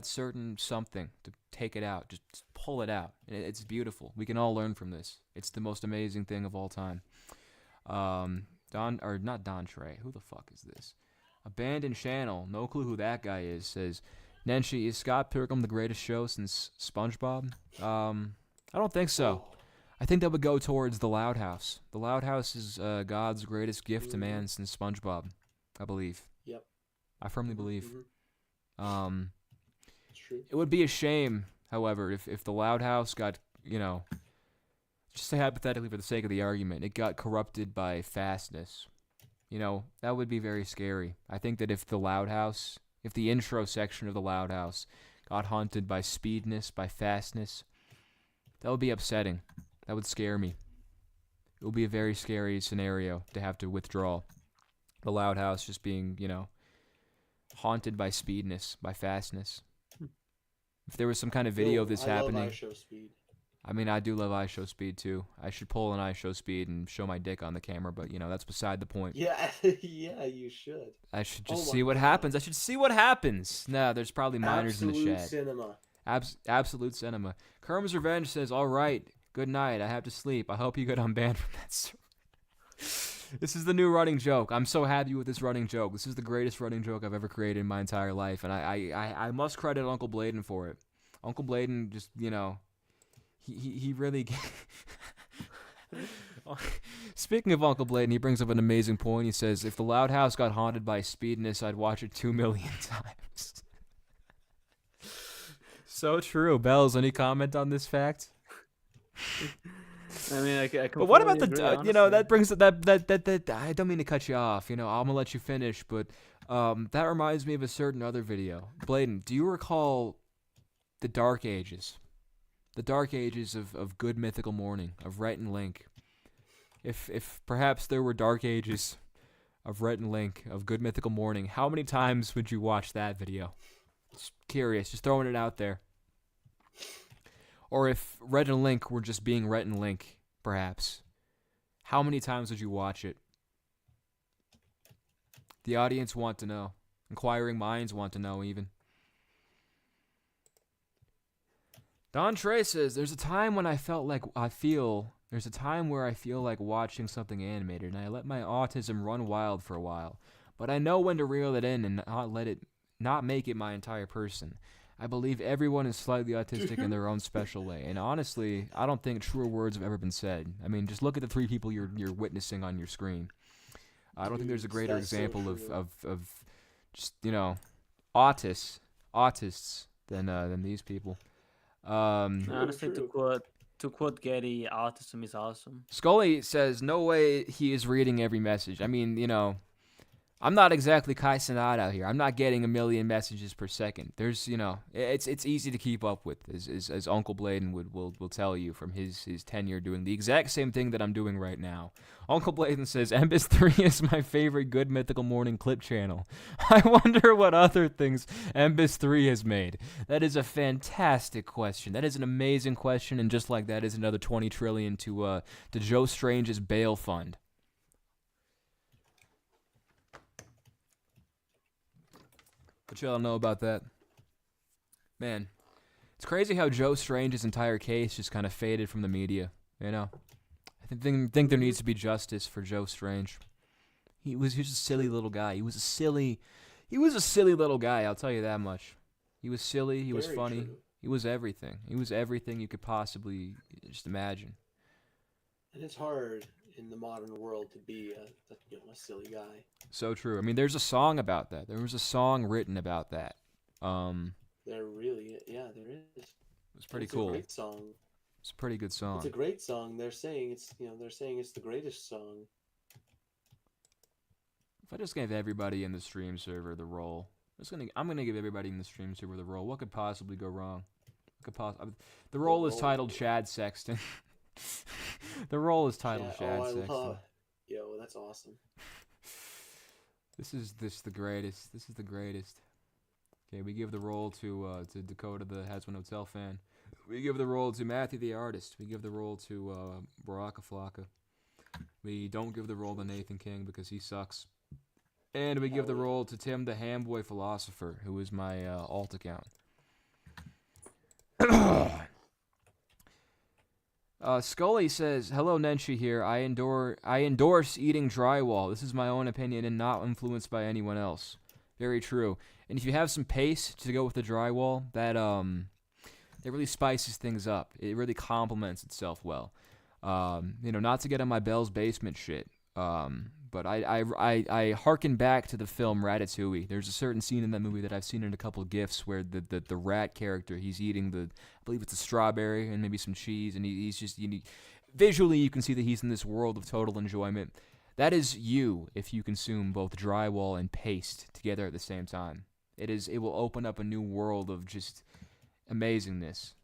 F: certain something to take it out, just pull it out. It's beautiful. We can all learn from this. It's the most amazing thing of all time. Not Don Trey. Who the fuck is this? Abandoned Channel. No clue who that guy is. Says, Nenshi, is Scott Pilgrim the greatest show since SpongeBob? I don't think so. I think that would go towards The Loud House. The Loud House is God's greatest gift to man since SpongeBob, I believe.
G: Yep.
F: I firmly believe.
G: It's true.
F: It would be a shame, however, if The Loud House got, you know, just say hypothetically for the sake of the argument, it got corrupted by fastness. You know, that would be very scary. I think that if the intro section of The Loud House got haunted by speedness, by fastness, that would be upsetting. That would scare me. It would be a very scary scenario to have to withdraw. The Loud House just being, you know, haunted by speedness, by fastness. If there was some kind of video of this happening.
G: I love iShow Speed.
F: I mean, I do love iShow Speed too. I should pull an iShow Speed and show my dick on the camera, but you know that's beside the point.
G: Yeah, yeah, you should.
F: I should just see what happens. I should see what happens. Nah, there's probably minors in the
G: Absolute
F: chat.
G: cinema.
F: Absolute cinema. Kerm's Revenge says, "All right, good night. I have to sleep. I hope you get unbanned from that server." This is the new running joke. I'm so happy with this running joke. This is the greatest running joke I've ever created in my entire life, and I must credit Uncle Bladen for it. Uncle Bladen just, you know. He really. Speaking of Uncle Bladen, he brings up an amazing point. He says, "If the Loud House got haunted by speedness, I'd watch it 2 million times." So true. Bells, any comment on this fact?
H: I mean, I
F: But what about
H: completely
F: the
H: agree,
F: you know,
H: honestly.
F: that brings that I don't mean to cut you off. You know, I'm gonna let you finish, but That reminds me of a certain other video. Bladen, do you recall the Dark Ages? The Dark Ages of Good Mythical Morning, of Rhett and Link. If perhaps there were Dark Ages of Rhett and Link, of Good Mythical Morning, how many times would you watch that video? Just curious, just throwing it out there. Or if Rhett and Link were just being Rhett and Link, perhaps, how many times would you watch it? The audience want to know. Inquiring minds want to know, even. Don Trey says, there's a time when there's a time where I feel like watching something animated, and I let my autism run wild for a while. But I know when to reel it in and not make it my entire person. I believe everyone is slightly autistic in their own special way, and honestly, I don't think truer words have ever been said. I mean, just look at the three people you're witnessing on your screen. I don't think there's a greater example of just, autists than these people.
H: Honestly, to quote Getty, autism is awesome.
F: Scully says, no way he is reading every message. I mean, I'm not exactly Kai Cenat out here. I'm not getting a million messages per second. There's, it's easy to keep up with, as Uncle Bladen will tell you from his tenure doing the exact same thing that I'm doing right now. Uncle Bladen says, Embis 3 is my favorite Good Mythical Morning clip channel. I wonder what other things Embis 3 has made. That is a fantastic question. That is an amazing question, and just like that is another 20 trillion to Joe Strange's bail fund. What y'all know about that? Man, it's crazy how Joe Strange's entire case just kind of faded from the media, I think there needs to be justice for Joe Strange. He was just a silly little guy. He was a silly little guy, I'll tell you that much. He was silly, he was funny,
G: true.
F: He was everything. He was everything you could possibly just imagine.
G: And it's hard in the modern world to be a silly guy.
F: So true. I mean, there's a song about that. There was a song written about that.
G: There really, yeah, there is.
F: It was pretty
G: It's
F: cool.
G: a great song.
F: It's a pretty good song.
G: It's a great song. They're saying it's the greatest song.
F: If I just gave everybody in the stream server the role, I'm gonna give everybody in the stream server the role. What could possibly go wrong? The role is titled Chad Sexton. The role is titled Chad Sexton.
G: Yo, that's awesome.
F: This is the greatest. This is the greatest. Okay, we give the role to Dakota, the Hasman Hotel fan. We give the role to Matthew, the artist. We give the role to Baraka Flocka. We don't give the role to Nathan King because he sucks. And we give the role to Tim, the Hamboy philosopher, who is my alt account. Scully says, hello, Nenshi here. I endorse eating drywall. This is my own opinion and not influenced by anyone else. Very true. And if you have some paste to go with the drywall, that it really spices things up. It really complements itself well. Not to get on my Bell's Basement shit, but I harken back to the film Ratatouille. There's a certain scene in that movie that I've seen in a couple of GIFs where the rat character, he's eating I believe it's a strawberry and maybe some cheese, and he's just, visually you can see that he's in this world of total enjoyment. That is you if you consume both drywall and paste together at the same time. It will open up a new world of just amazingness.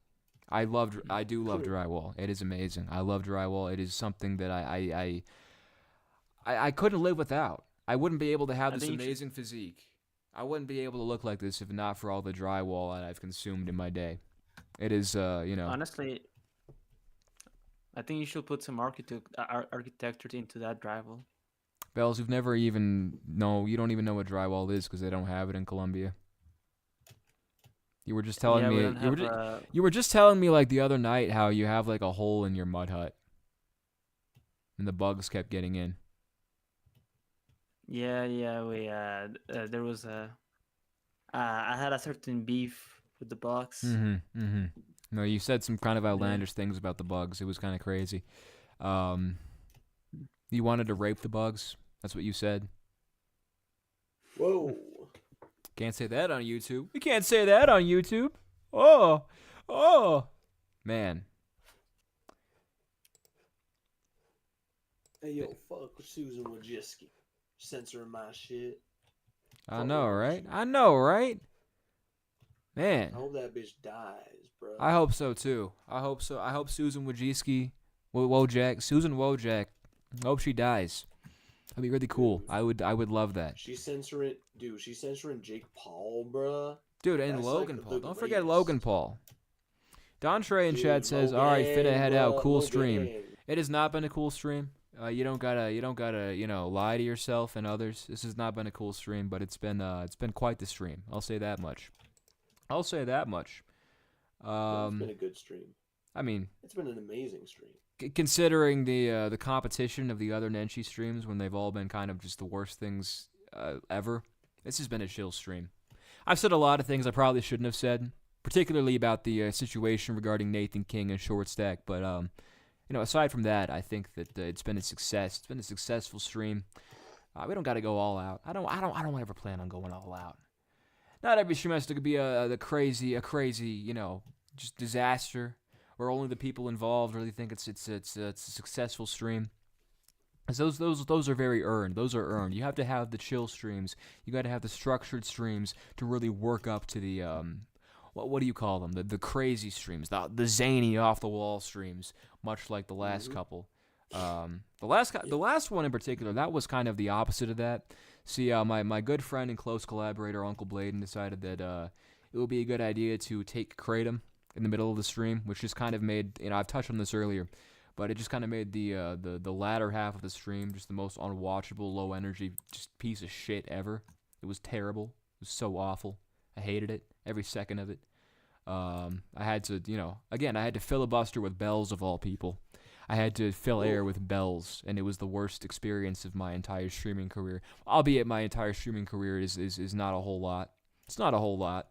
F: I do love drywall. It is amazing. I love drywall. It is something that I couldn't live without. I wouldn't be able to have this amazing physique. I wouldn't be able to look like this if not for all the drywall that I've consumed in my day. It is,
H: Honestly, I think you should put some architecture into that drywall.
F: Bells, you don't even know what drywall is because they don't have it in Colombia. You were just telling me. You were just telling me like the other night how you have like a hole in your mud hut, and the bugs kept getting in.
H: Yeah. We there was I had a certain beef with the bugs.
F: No, you said some kind of outlandish things about the bugs. It was kind of crazy. You wanted to rape the bugs. That's what you said.
G: Whoa.
F: Can't say that on YouTube. We can't say that on YouTube. Oh, man.
G: Hey, yo, fuck with Susan Wojcicki. Censoring my shit.
F: I know, right? I know, right? Man.
G: I hope that bitch dies, bro.
F: I hope so too. I hope so. I hope Susan Susan Wojak. I hope she dies. That'd be really cool. I would love that.
G: She's censoring Jake Paul, bruh.
F: Dude, and
G: That's
F: Logan
G: like
F: Paul.
G: the
F: Don't forget
G: greatest.
F: Logan Paul. Don Trey in
G: Dude,
F: chat says, "All right, finna head out. Cool
G: Logan.
F: stream." It has not been a cool stream. You don't gotta, lie to yourself and others. This has not been a cool stream, but it's been quite the stream. I'll say that much.
G: It's been a good stream.
F: I mean,
G: It's been an amazing stream.
F: considering the competition of the other Nenshi streams when they've all been kind of just the worst things ever, this has been a chill stream. I've said a lot of things I probably shouldn't have said, particularly about the situation regarding Nathan King and Short Stack. But aside from that, I think that it's been a success. It's been a successful stream. We don't got to go all out. I don't ever plan on going all out. Not every stream has to be a crazy, just disaster, where only the people involved really think it's a successful stream. Those are very earned. Those are earned. You have to have the chill streams. You got to have the structured streams to really work up to the what do you call them? The crazy streams, the zany off the wall streams, much like the last couple. The last one in particular, that was kind of the opposite of that. See, my good friend and close collaborator Uncle Bladen decided that it would be a good idea to take Kratom in the middle of the stream, which just kind of made, I've touched on this earlier, but it just kind of made the latter half of the stream just the most unwatchable, low energy, just piece of shit ever. It was terrible. It was so awful. I hated it, every second of it. I had to, I had to filibuster with bells of all people. I had to fill air with bells, and it was the worst experience of my entire streaming career. Albeit my entire streaming career is not a whole lot. It's not a whole lot.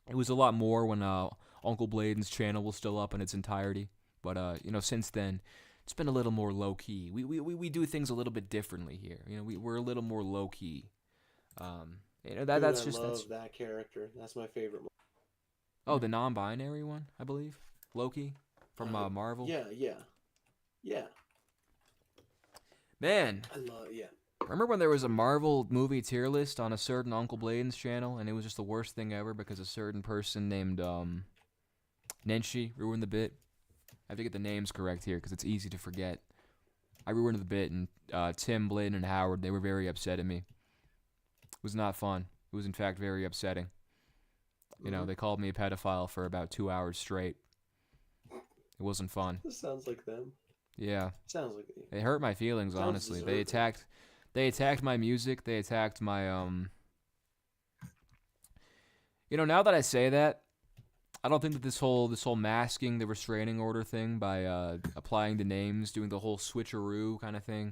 F: It was a lot more when Uncle Bladen's channel was still up in its entirety. But since then, it's been a little more low key. We do things a little bit differently here. We're a little more low key. That's
G: that character. That's my favorite one.
F: Oh, the non-binary one, I believe. Loki from Marvel.
G: Yeah.
F: Man.
G: Yeah.
F: Remember when there was a Marvel movie tier list on a certain Uncle Bladen's channel, and it was just the worst thing ever because a certain person named Nenshi ruined the bit? I have to get the names correct here because it's easy to forget. I ruined the bit, and Tim, Bladen, and Howard, they were very upset at me. It was not fun. It was, in fact, very upsetting. They called me a pedophile for about 2 hours straight. It wasn't fun.
G: This sounds like them.
F: Yeah.
G: Sounds like
F: It hurt my feelings,
G: Sounds
F: honestly.
G: deserving.
F: They attacked my music. They attacked my now that I say that, I don't think that this whole masking the restraining order thing by applying the names, doing the whole switcheroo kind of thing.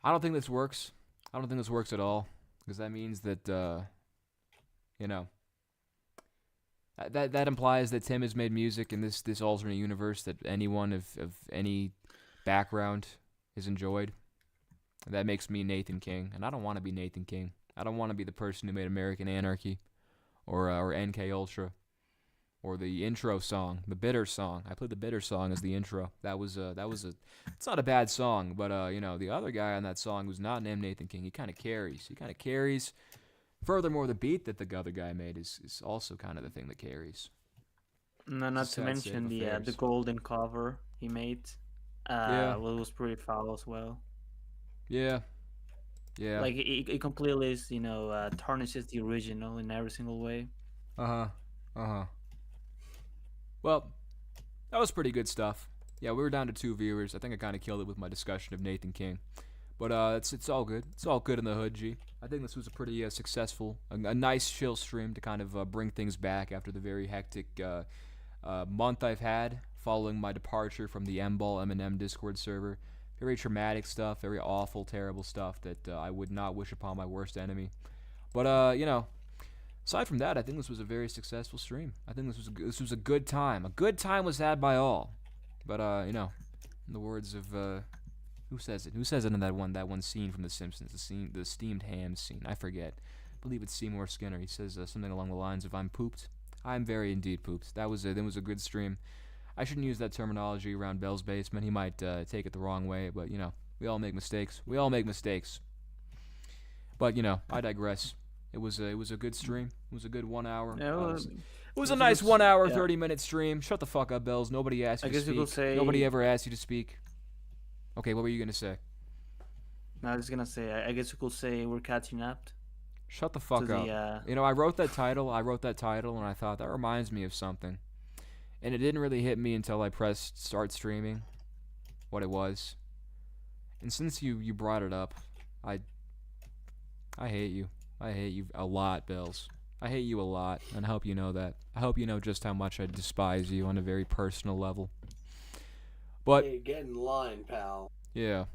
F: I don't think this works. I don't think this works at all, because that means that that implies that Tim has made music in this alternate universe that anyone of any background has enjoyed. That makes me Nathan King, and I don't want to be Nathan King. I don't want to be the person who made American Anarchy, or NK Ultra, or the intro song, the Bitter song. I played the Bitter song as the intro. It's not a bad song, but the other guy on that song who's not named Nathan King, he kind of carries. Furthermore, the beat that the other guy made is also kind of the thing that carries.
H: No, not to mention the golden cover he made. Well, it was pretty foul as well.
F: Yeah.
H: Like it completely is, tarnishes the original in every single way.
F: Well, that was pretty good stuff. Yeah, we were down to 2 viewers. I think I kind of killed it with my discussion of Nathan King. But it's all good. It's all good in the hood, G. I think this was a pretty successful, a nice chill stream to kind of bring things back after the very hectic month I've had following my departure from the M-Ball M&M Discord server. Very traumatic stuff, very awful, terrible stuff that I would not wish upon my worst enemy. But aside from that, I think this was a very successful stream. I think this was a good time. A good time was had by all. But in the words of who says it? Who says it in that one scene from The Simpsons? The steamed ham scene. I forget. I believe it's Seymour Skinner. He says something along the lines of "I'm pooped." I'm very indeed pooped. That was a good stream. I shouldn't use that terminology around Bell's basement. He might take it the wrong way, but we all make mistakes. We all make mistakes. But I digress. It was a good stream. It was a good 1 hour.
H: Yeah,
F: it was a nice 1 hour,
H: yeah.
F: 30-minute stream. Shut the fuck up, Bells. Nobody asked you
H: I
F: to
H: guess you could
F: speak.
H: say-
F: Nobody ever asked you to speak. Okay, what were you gonna say?
H: No, I was gonna say. I guess you could say we're catching up.
F: Shut the fuck
H: To
F: up.
H: the,
F: I wrote that title. And I thought that reminds me of something. And it didn't really hit me until I pressed start streaming what it was. And since you brought it up, I hate you. I hate you a lot, Bells. I hate you a lot, and I hope you know that. I hope you know just how much I despise you on a very personal level. But
G: Hey, get in line, pal.
F: yeah.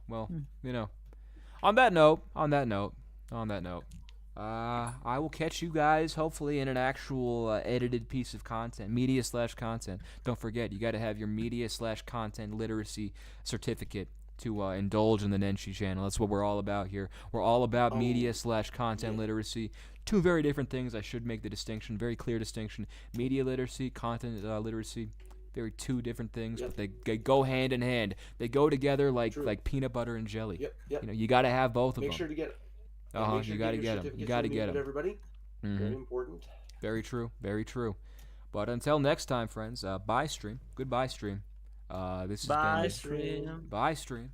F: Well, on that note, I will catch you guys hopefully in an actual edited piece of content, media/content. Don't forget, you got to have your media/content literacy certificate to indulge in the Nenshi channel. That's what we're all about here. We're all about media/content literacy. Two very different things. I should make the distinction, very clear distinction. Media literacy, content literacy. Very two different things, but they go hand in hand. They go together like peanut butter and jelly.
G: Yep.
F: You got to have both of
G: Make
F: them.
G: sure to get.
F: Uh-huh, you got to get them. You got to get them.
G: Everybody. Very important.
F: Very true. Very true. But until next time, friends. Bye stream. Goodbye stream. This has
H: Bye
F: been
H: stream.
F: Bye stream.